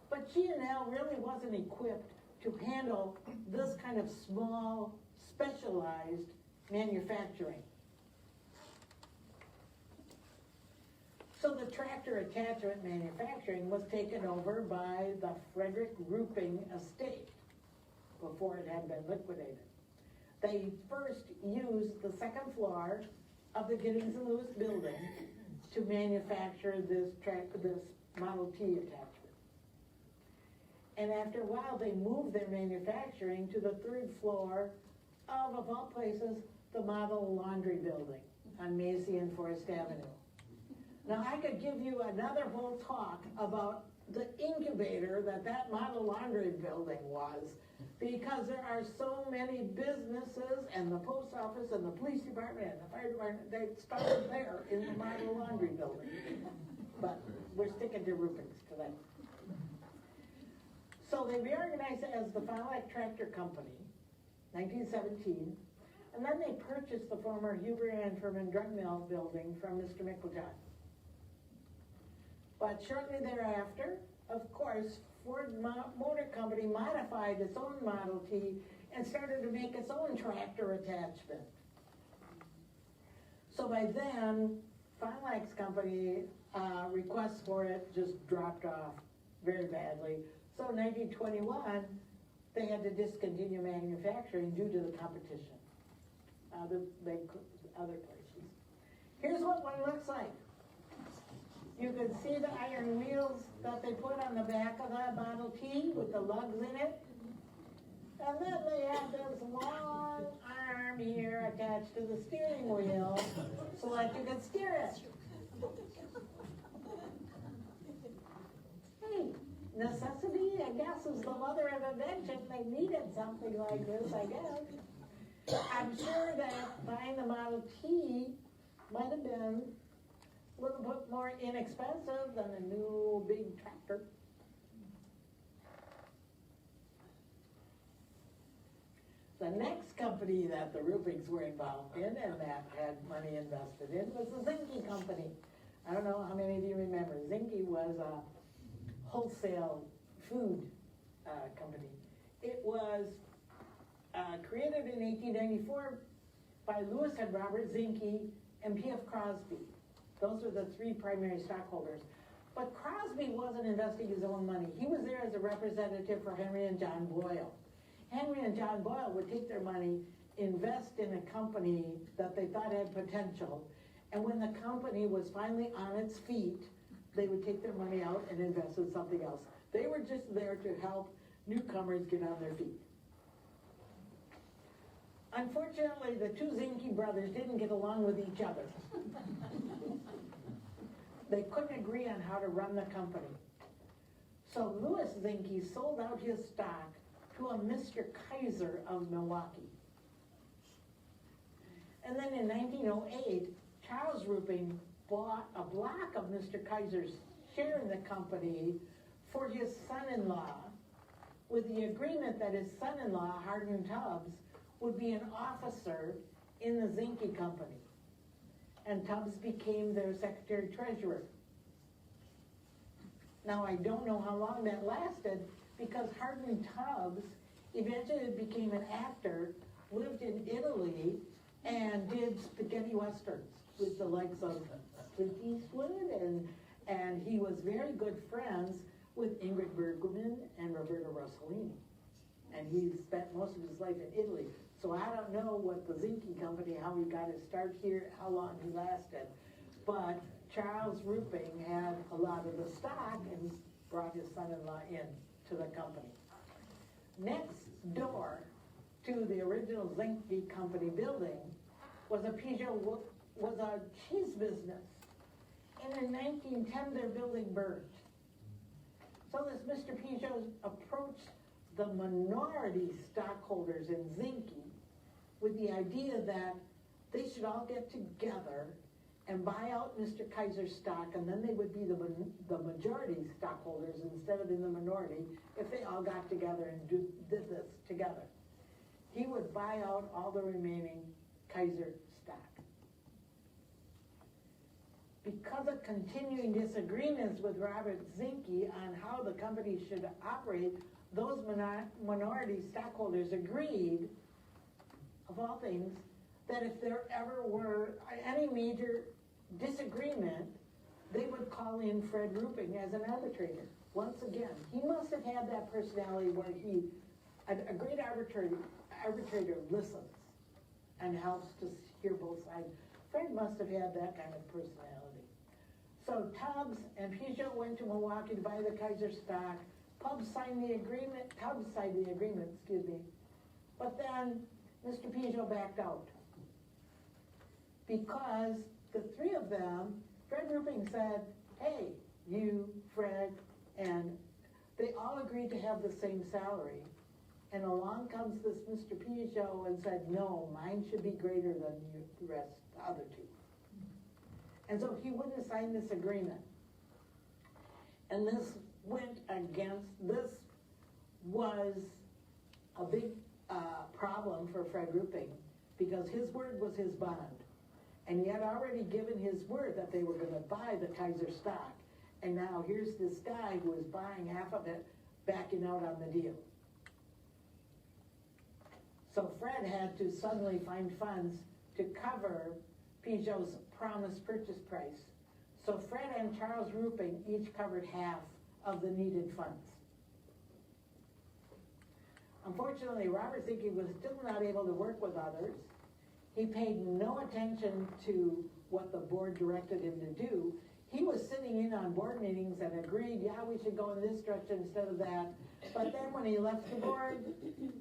but G&L really wasn't equipped to handle this kind of small, specialized manufacturing. So the tractor attachment manufacturing was taken over by the Frederick Rueping estate before it had been liquidated. They first used the second floor of the Giddings Lewis building to manufacture this Model T attachment. And after a while, they moved their manufacturing to the third floor of all places, the Model Laundry building on Macy and Forest Avenue. Now, I could give you another whole talk about the incubator that Model Laundry building was, because there are so many businesses and the post office and the police department and the fire department, they started there in the Model Laundry building. But we're sticking to Ruepings today. So they reorganized it as the Fond du Lac Tractor Company, 1917, and then they purchased the former Huber and Furman Drum Mill building from Mr. Micklejohn. But shortly thereafter, of course, Ford Motor Company modified its own Model T and started to make its own tractor attachment. So by then, Fond du Lac's company requests for it just dropped off very badly. So in 1921, they had to discontinue manufacturing due to the competition. Other places. Here's what one looks like. You can see the iron wheels that they put on the back of that Model T with the lugs in it. And then they have this long arm here attached to the steering wheel so that you can steer it. Hey, necessity, I guess, is the mother of invention. They needed something like this, I guess. I'm sure that buying the Model T might have been a little bit more inexpensive than a new big tractor. The next company that the Ruepings were involved in and that had money invested in was the Zinke Company. I don't know how many of you remember. Zinke was a wholesale food company. It was created in 1894 by Lewis and Robert Zinke and P.F. Crosby. Those are the three primary stockholders. But Crosby wasn't investing his own money. He was there as a representative for Henry and John Boyle. Henry and John Boyle would take their money, invest in a company that they thought had potential, and when the company was finally on its feet, they would take their money out and invest in something else. They were just there to help newcomers get on their feet. Unfortunately, the two Zinke brothers didn't get along with each other. They couldn't agree on how to run the company. So Louis Zinke sold out his stock to a Mr. Kaiser of Milwaukee. And then in 1908, Charles Rueping bought a block of Mr. Kaiser's share in the company for his son-in-law, with the agreement that his son-in-law, Hardin Tubbs, would be an officer in the Zinke company. And Tubbs became their secretary-treasurer. Now, I don't know how long that lasted, because Hardin Tubbs eventually became an actor, lived in Italy, and did spaghetti westerns with the likes of Clint Eastwood, and he was very good friends with Ingrid Bergman and Roberta Rossellini. And he spent most of his life in Italy. So I don't know what the Zinke company, how he got his start here, how long he lasted. But Charles Rueping had a lot of the stock and brought his son-in-law in to the company. Next door to the original Zinke company building was a cheese business. And in 1910, their building burned. So this Mr. Peugeot approached the minority stockholders in Zinke with the idea that they should all get together and buy out Mr. Kaiser's stock, and then they would be the majority stockholders instead of in the minority if they all got together and did this together. He would buy out all the remaining Kaiser stock. Because of continuing disagreements with Robert Zinke on how the company should operate, those minority stockholders agreed, of all things, that if there ever were any major disagreement, they would call in Fred Rueping as an arbitrator. Once again, he must have had that personality where a great arbitrator listens and helps to hear both sides. Fred must have had that kind of personality. So Tubbs and Peugeot went to Milwaukee to buy the Kaiser stock. Tubbs signed the agreement, but then Mr. Peugeot backed out. Because the three of them, Fred Rueping said, hey, you, Fred, and they all agreed to have the same salary. And along comes this Mr. Peugeot and said, no, mine should be greater than the other two. And so he wouldn't sign this agreement. And this was a big problem for Fred Rueping, because his word was his bond. And he had already given his word that they were going to buy the Kaiser stock. And now here's this guy who is buying half of it, backing out on the deal. So Fred had to suddenly find funds to cover Peugeot's promised purchase price. So Fred and Charles Rueping each covered half of the needed funds. Unfortunately, Robert Zinke was still not able to work with others. He paid no attention to what the board directed him to do. He was sitting in on board meetings and agreed, yeah, we should go in this direction instead of that. But then when he left the board,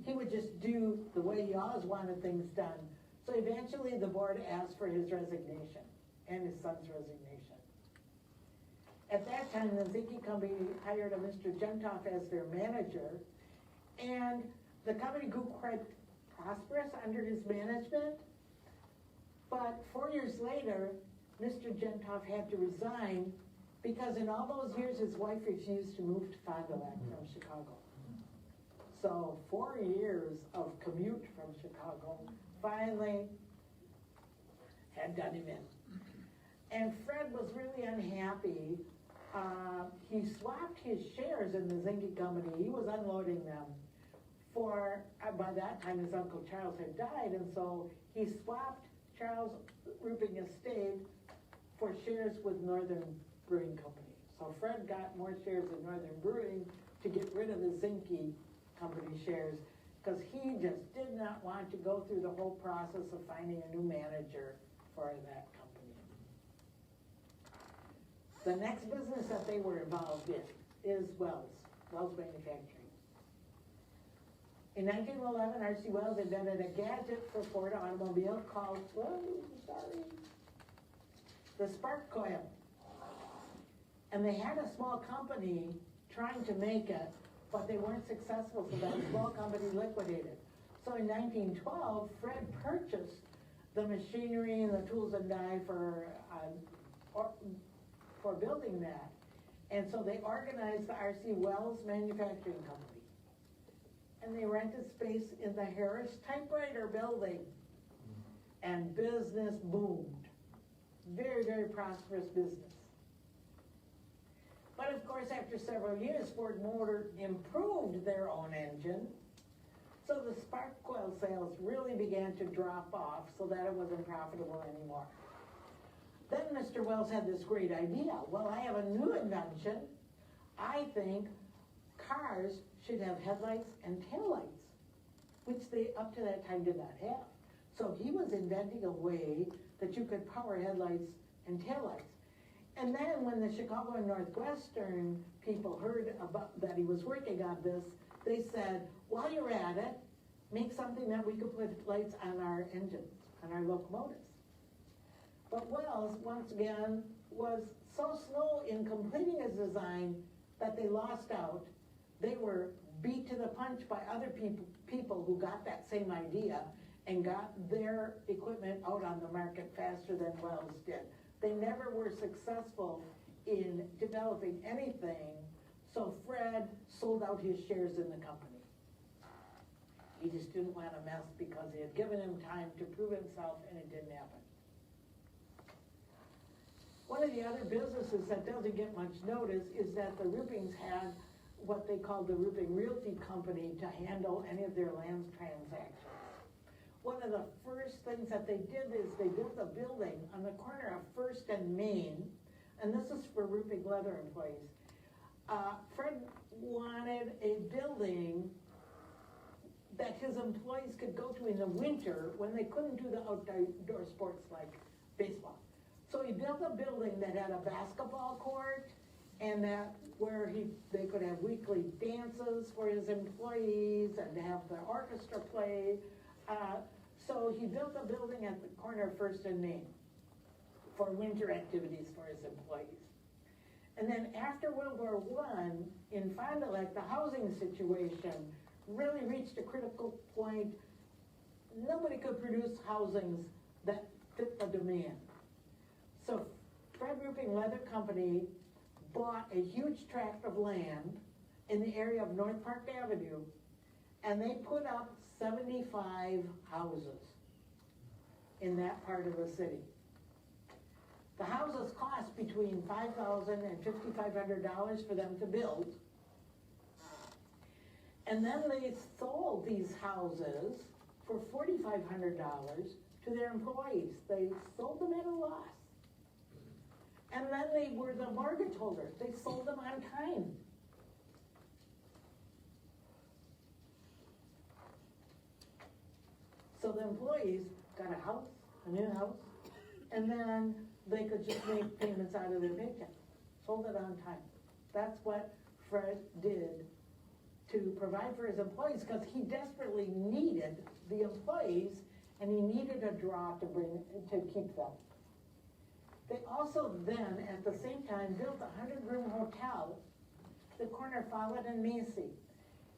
he would just do the way he always wanted things done. So eventually the board asked for his resignation and his son's resignation. At that time, the Zinke company hired a Mr. Gentoff as their manager, and the company grew quite prosperous under his management. But 4 years later, Mr. Gentoff had to resign because in all those years his wife refused to move to Fond du Lac from Chicago. So 4 years of commute from Chicago finally had done him in. And Fred was really unhappy. He swapped his shares in the Zinke company. He was unloading them for, by that time his Uncle Charles had died, and so he swapped Charles Rueping estate for shares with Northern Brewing Company. So Fred got more shares in Northern Brewing to get rid of the Zinke company shares, because he just did not want to go through the whole process of finding a new manager for that company. The next business that they were involved in is Wells Manufacturing. In 1911, R.C. Wells invented a gadget for Ford automobile called, the spark coil. And they had a small company trying to make it, but they weren't successful, so that small company liquidated. So in 1912, Fred purchased the machinery and the tools and die for building that. And so they organized the R.C. Wells Manufacturing Company. And they rented space in the Harris Typewriter Building. And business boomed. Very, very prosperous business. But of course, after several years, Ford Motor improved their own engine. So the spark coil sales really began to drop off so that it wasn't profitable anymore. Then Mr. Wells had this great idea. Well, I have a new invention. I think cars should have headlights and taillights, which they up to that time did not have. So he was inventing a way that you could power headlights and taillights. And then when the Chicago and Northwestern people heard about that he was working on this, they said, while you're at it, make something that we could put lights on our engines, on our locomotives. But Wells, once again, was so slow in completing his design that they lost out. They were beat to the punch by other people who got that same idea and got their equipment out on the market faster than Wells did. They never were successful in developing anything, so Fred sold out his shares in the company. He just didn't want a mess because he had given him time to prove himself and it didn't happen. One of the other businesses that doesn't get much notice is that the Ruepings had what they called the Rueping Realty Company to handle any of their land transactions. One of the first things that they did is they built a building on the corner of First and Main, and this is for Rueping Leather employees. Fred wanted a building that his employees could go to in the winter when they couldn't do the outdoor sports like baseball. So he built a building that had a basketball court and that where they could have weekly dances for his employees and have the orchestra play. So he built a building at the corner of First and Main for winter activities for his employees. And then after World War I, in Fond du Lac, the housing situation really reached a critical point. Nobody could produce housings that fit the demand. So Fred Rueping Leather Company bought a huge tract of land in the area of North Park Avenue, and they put up 75 houses in that part of the city. The houses cost between $5,000 and $5,500 for them to build. And then they sold these houses for $4,500 to their employees. They sold them at a loss. And then they were the mortgage holders. They sold them on time. So the employees got a house, a new house, and then they could just make payments out of their paycheck. Sold it on time. That's what Fred did to provide for his employees, because he desperately needed the employees and he needed a draw to keep them. They also then, at the same time, built a 100-room hotel, the corner of Follett and Macy.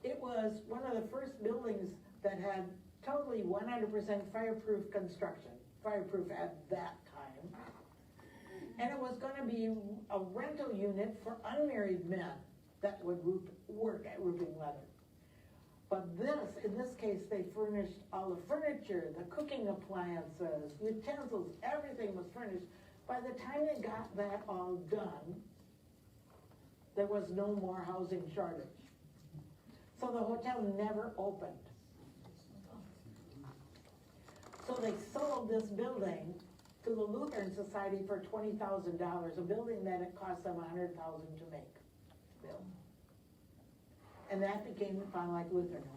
It was one of the first buildings that had totally 100% fireproof construction, fireproof at that time. And it was going to be a rental unit for unmarried men that would work at Rueping Leather. But in this case, they furnished all the furniture, the cooking appliances, utensils, everything was furnished. By the time they got that all done, there was no more housing shortage. So the hotel never opened. So they sold this building to the Lutheran Society for $20,000, a building that it cost them $100,000 to make. Build. And that became the Fond du Lac Lutheran Home.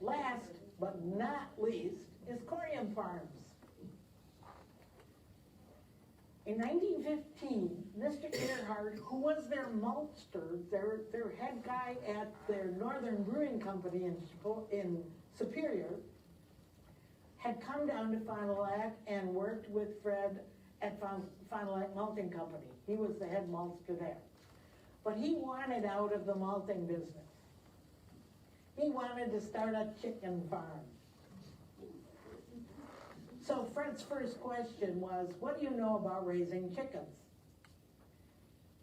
Last but not least is Corium Farms. In 1915, Mr. Earhart, who was their maltster, their head guy at their Northern Brewing Company in Superior, had come down to Fond du Lac and worked with Fred at Fond du Lac Malting Company. He was the head maltster there. But he wanted out of the malting business. He wanted to start a chicken farm. So Fred's first question was, what do you know about raising chickens?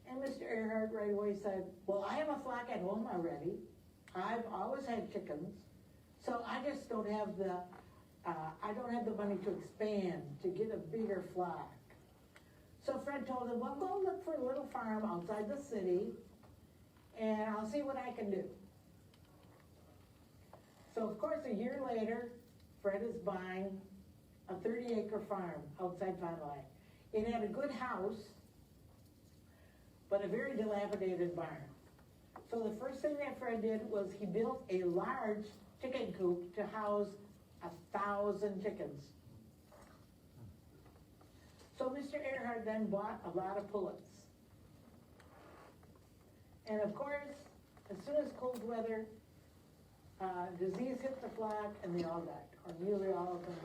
And Mr. Earhart right away said, well, I have a flock at home already. I've always had chickens. So I just don't have I don't have the money to expand, to get a bigger flock. So Fred told him, well, go look for a little farm outside the city, and I'll see what I can do. So of course, a year later, Fred is buying a 30-acre farm outside Fond du Lac. It had a good house, but a very dilapidated barn. So the first thing that Fred did was he built a large chicken coop to house 1,000 chickens. So Mr. Earhart then bought a lot of pullets. And of course, as soon as cold weather, disease hit the flock and they all died, or nearly all of them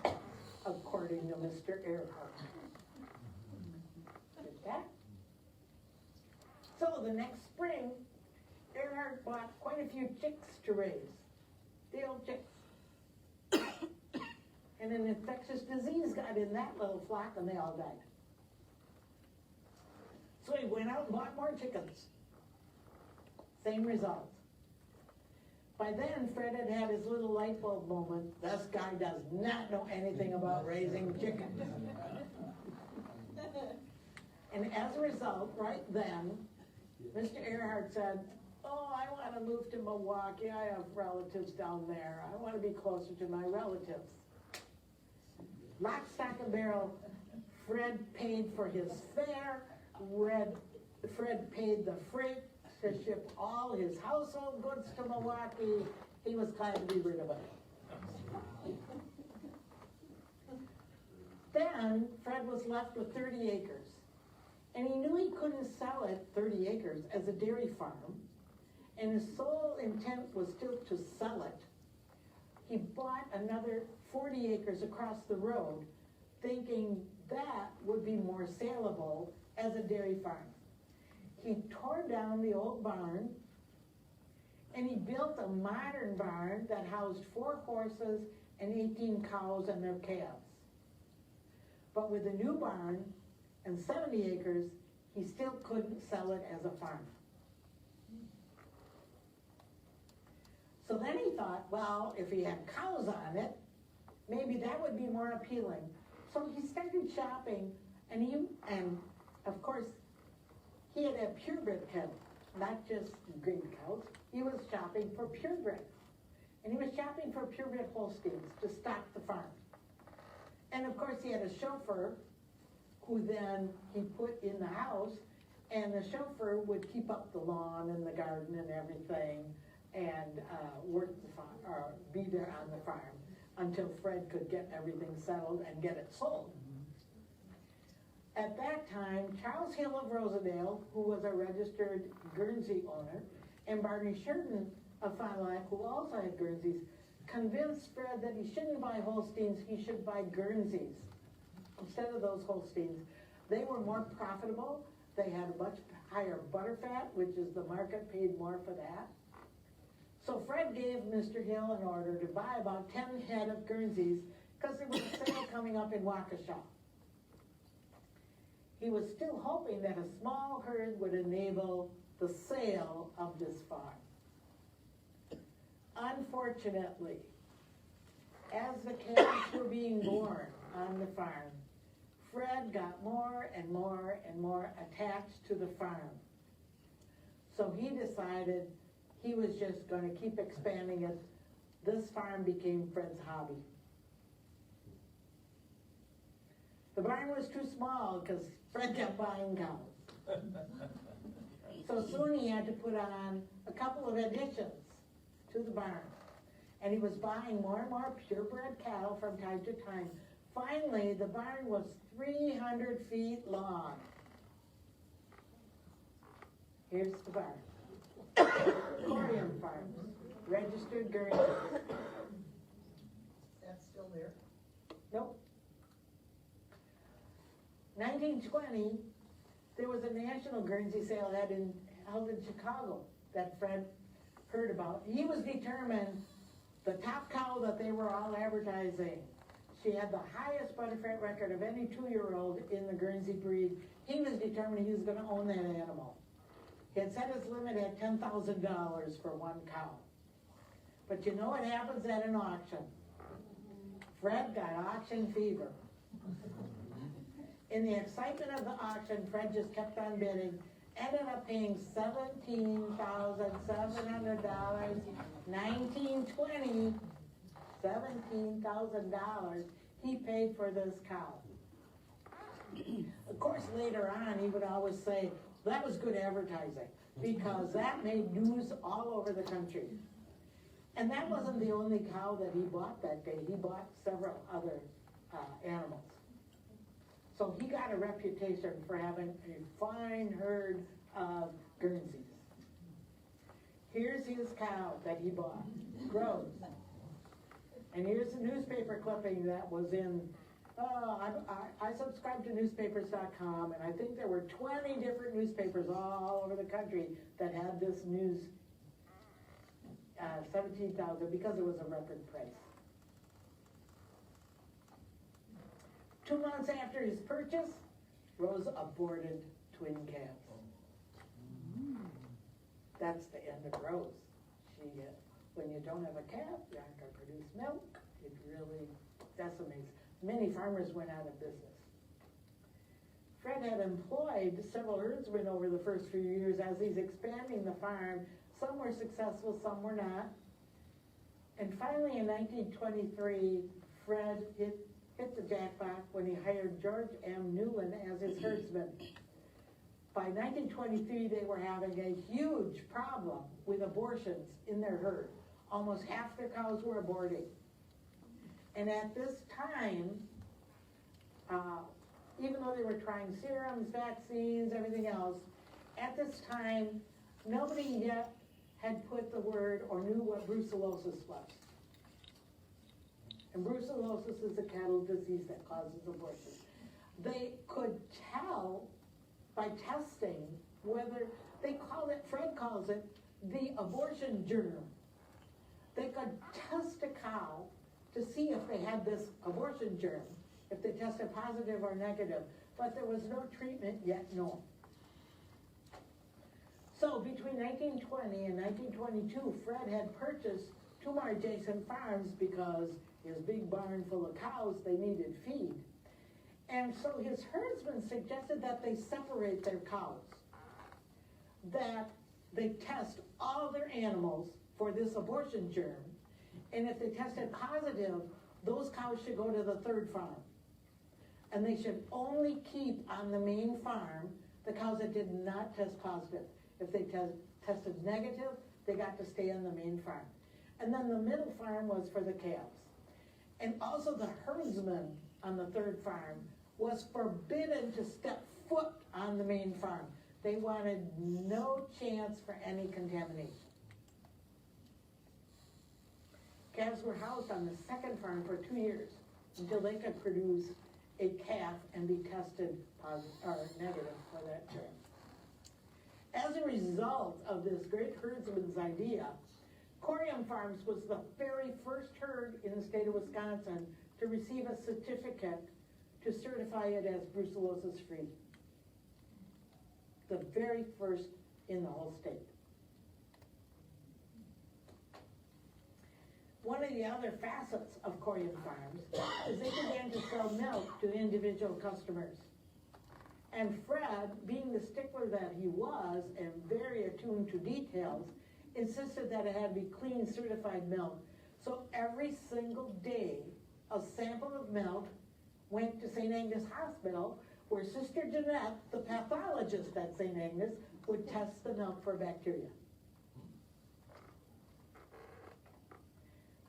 died, according to Mr. Earhart. Get that? So the next spring, Earhart bought quite a few chicks to raise, the old chicks. And an infectious disease got in that little flock and they all died. So he went out and bought more chickens. Same result. By then, Fred had had his little light bulb moment. This guy does not know anything about raising chickens. And as a result, right then, Mr. Earhart said, oh, I want to move to Milwaukee. I have relatives down there. I want to be closer to my relatives. Lock, stock, and barrel, Fred paid for his fare. Fred paid the freight to ship all his household goods to Milwaukee. He was glad to be rid of it. Then Fred was left with 30 acres. And he knew he couldn't sell it, 30 acres, as a dairy farm. And his sole intent was still to sell it. He bought another 40 acres across the road, thinking that would be more saleable as a dairy farm. He tore down the old barn, and he built a modern barn that housed 4 horses and 18 cows and their calves. But with a new barn and 70 acres, he still couldn't sell it as a farm. So then he thought, well, if he had cows on it, maybe that would be more appealing. So he started shopping, and of course, he had a purebred cattle, not just green cows. He was shopping for purebred. And he was shopping for purebred Holsteins to stock the farm. And of course, he had a chauffeur who then he put in the house, and the chauffeur would keep up the lawn and the garden and everything, and work the farm, or be there on the farm until Fred could get everything settled and get it sold. At that time, Charles Hill of Rosedale, who was a registered Guernsey owner, and Barney Sheridan of Fond du Lac, who also had Guernseys, convinced Fred that he shouldn't buy Holsteins, he should buy Guernseys instead of those Holsteins. They were more profitable. They had a much higher butterfat, which is the market paid more for that. So Fred gave Mr. Hill an order to buy about 10 head of Guernseys because there was a sale coming up in Waukesha. He was still hoping that a small herd would enable the sale of this farm. Unfortunately, as the calves were being born on the farm, Fred got more and more and more attached to the farm. So he decided he was just going to keep expanding it. This farm became Fred's hobby. The barn was too small because Fred kept buying cows. So soon he had to put on a couple of additions to the barn. And he was buying more and more purebred cattle from time to time. Finally, the barn was 300 feet long. Here's the farm. Corium Farms, registered Guernsey. That's still there? Nope. 1920, there was a national Guernsey sale held in Chicago that Fred heard about. He was determined the top cow that they were all advertising. She had the highest butterfat record of any 2-year-old in the Guernsey breed. He was determined he was going to own that animal. He had set his limit at $10,000 for one cow. But you know what happens at an auction? Fred got auction fever. In the excitement of the auction, Fred just kept on bidding, ended up paying $17,700, 1920, $17,000 he paid for this cow. Of course, later on, he would always say, that was good advertising, because that made news all over the country. And that wasn't the only cow that he bought that day. He bought several other animals. So he got a reputation for having a fine herd of Guernseys. Here's his cow that he bought, Rose. And here's a newspaper clipping that was in, I subscribed to newspapers.com, and I think there were 20 different newspapers all over the country that had this news, 17,000, because it was a record price. 2 months after his purchase, Rose aborted twin calves. That's the end of Rose. When you don't have a calf, you aren't going to produce milk. It really decimates. Many farmers went out of business. Fred had employed several herdsmen over the first few years as he's expanding the farm. Some were successful, some were not. And finally in 1923, Fred hit the jackpot when he hired George M. Newland as his herdsman. By 1923, they were having a huge problem with abortions in their herd. Almost half their cows were aborting. And at this time, even though they were trying serums, vaccines, everything else, at this time, nobody yet had put the word or knew what brucellosis was. And brucellosis is a cattle disease that causes abortion. They could tell by testing whether, Fred calls it the abortion germ. They could test a cow to see if they had this abortion germ, if they tested positive or negative, but there was no treatment yet known. So between 1920 and 1922, Fred had purchased 2 more adjacent farms because his big barn full of cows, they needed feed. And so his herdsmen suggested that they separate their cows, that they test all their animals for this abortion germ, and if they tested positive, those cows should go to the 3rd farm. And they should only keep on the main farm the cows that did not test positive. If they tested negative, they got to stay on the main farm. And then the middle farm was for the calves. And also the herdsman on the 3rd farm was forbidden to step foot on the main farm. They wanted no chance for any contamination. Calves were housed on the 2nd farm for 2 years until they could produce a calf and be tested positive or negative for that germ. As a result of this great herdsman's idea, Corium Farms was the very first herd in the state of Wisconsin to receive a certificate to certify it as brucellosis free. The very first in the whole state. One of the other facets of Corium Farms is they began to sell milk to individual customers. And Fred, being the stickler that he was and very attuned to details, insisted that it had to be clean, certified milk. So every single day, a sample of milk went to St. Agnes Hospital, where Sister Jeanette, the pathologist at St. Agnes, would test the milk for bacteria.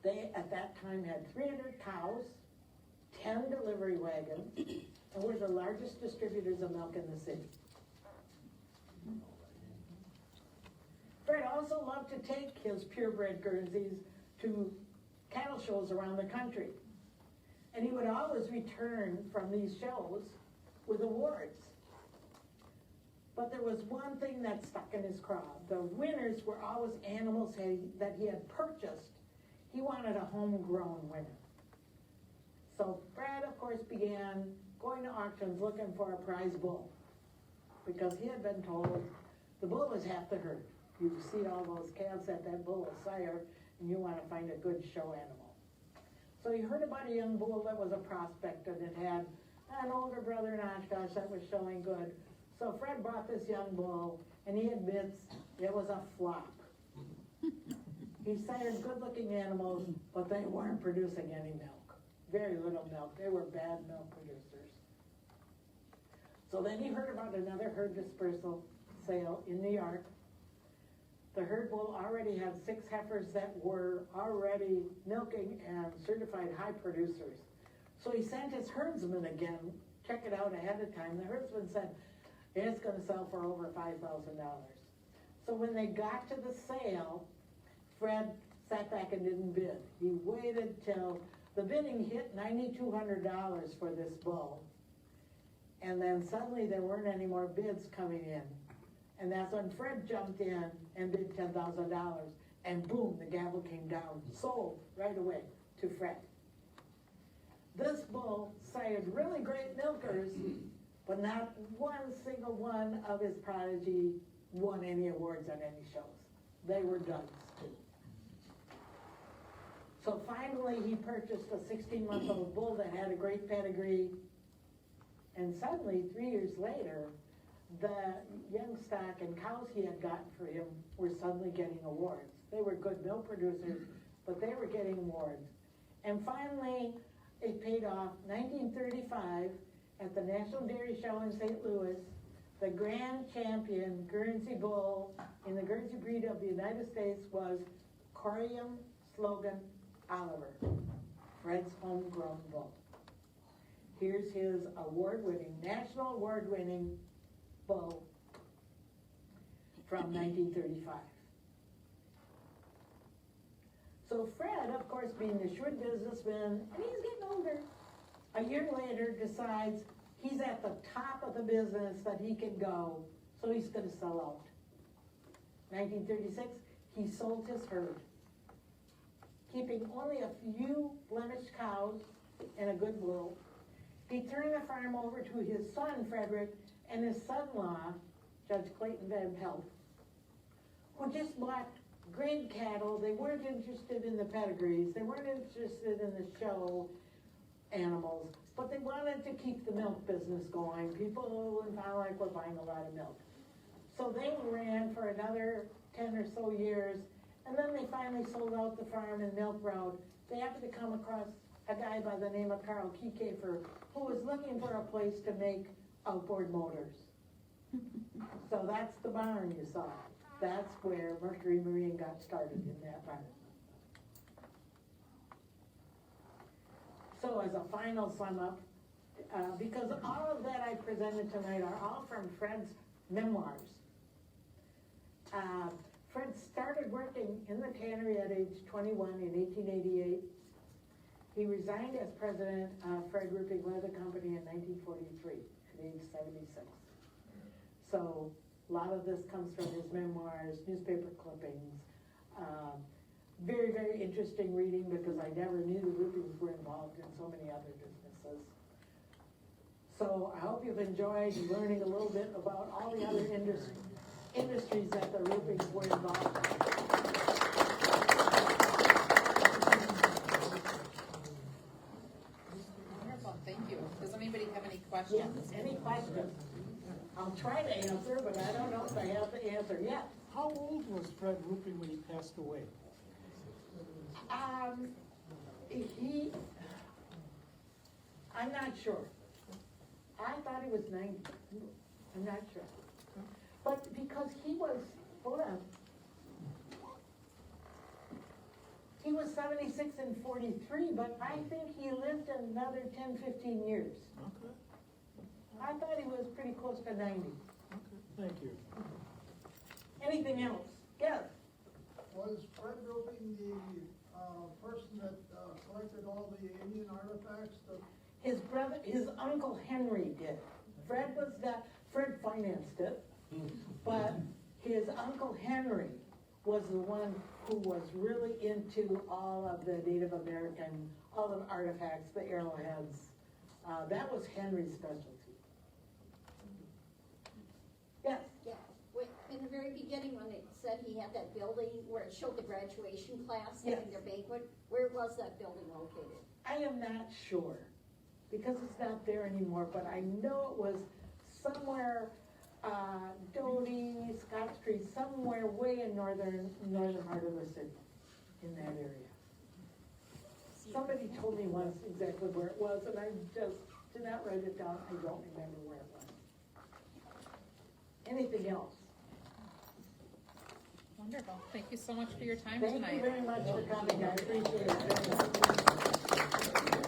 They, at that time, had 300 cows, 10 delivery wagons, and we're the largest distributors of milk in the city. Fred also loved to take his purebred Guernseys to cattle shows around the country. And he would always return from these shows with awards. But there was one thing that stuck in his craw. The winners were always animals that he had purchased. He wanted a homegrown winner. So Fred, of course, began going to auctions looking for a prize bull, because he had been told the bull is half the herd. You see all those calves that bull is sire, and you want to find a good show animal. So he heard about a young bull that was a prospect, and it had an older brother in Oshkosh that was showing good. So Fred bought this young bull, and he admits it was a flop. He sired good-looking animals, but they weren't producing any milk. Very little milk. They were bad milk producers. So then he heard about another herd dispersal sale in New York. The herd bull already had 6 heifers that were already milking and certified high producers. So he sent his herdsman again, check it out ahead of time. The herdsman said, it's going to sell for over $5,000. So when they got to the sale, Fred sat back and didn't bid. He waited till the bidding hit $9,200 for this bull. And then suddenly there weren't any more bids coming in. And that's when Fred jumped in and bid $10,000. And boom, the gavel came down, sold right away to Fred. This bull sired really great milkers, but not one single one of his prodigy won any awards at any shows. They were duds too. So finally he purchased a 16-month-old bull that had a great pedigree, and suddenly 3 years later, the young stock and cows he had gotten for him were suddenly getting awards. They were good milk producers, but they were getting awards. And finally, it paid off. 1935, at the National Dairy Show in St. Louis, the grand champion Guernsey bull in the Guernsey breed of the United States was Corium Slogan Oliver, Fred's homegrown bull. Here's his award-winning, national award-winning bull from 1935. So Fred, of course, being a shrewd businessman, and he's getting older, a year later decides he's at the top of the business that he can go, so he's going to sell out. 1936, he sold his herd, keeping only a few blemished cows and a good bull. He turned the farm over to his son, Frederick, and his son-in-law, Judge Clayton Van Pelt, who just bought great cattle. They weren't interested in the pedigrees. They weren't interested in the show animals, but they wanted to keep the milk business going. People in Fond du Lac were buying a lot of milk. So they ran for another 10 or so years, and then they finally sold out the farm and milk road. They happened to come across a guy by the name of Carl Kiekefer, who was looking for a place to make outboard motors. So that's the barn you saw. That's where Mercury Marine got started, in that barn. So as a final sum up, because all of that I presented tonight are all from Fred's memoirs. Fred started working in the tannery at age 21 in 1888. He resigned as president of Fred Rueping Leather Company in 1943 at age 76. So a lot of this comes from his memoirs, newspaper clippings. Very, very interesting reading, because I never knew the Ruepings were involved in so many other businesses. So I hope you've enjoyed learning a little bit about all the other industries that the Ruepings were involved in. Wonderful, thank you. Does anybody have any questions? Yeah, any questions? I'll try to answer, but I don't know if I have the answer yet. How old was Fred Rueping when he passed away? I'm not sure. I thought he was 90. I'm not sure. But because he was, hold on. He was 76 and 43, but I think he lived another 10, 15 years. Okay. I thought he was pretty close to 90. Okay, thank you. Anything else? Yes. Was Fred Rueping the, person that, collected all the Indian artifacts that? His brother, his uncle Henry did. Fred financed it, but his uncle Henry was the one who was really into all of the Native American, all the artifacts, the arrowheads. That was Henry's specialty. Yes? Yeah, in the very beginning, when it said he had that building where it showed the graduation class Yes. having their banquet, where was that building located? I am not sure, because it's not there anymore, but I know it was somewhere, Doty, Scott Street, somewhere way in northern part of the city, in that area. Somebody told me once exactly where it was, and I just did not write it down, I don't remember where it was. Anything else? Wonderful. Thank you so much for your time Thank tonight. you very much for coming, I appreciate it very much.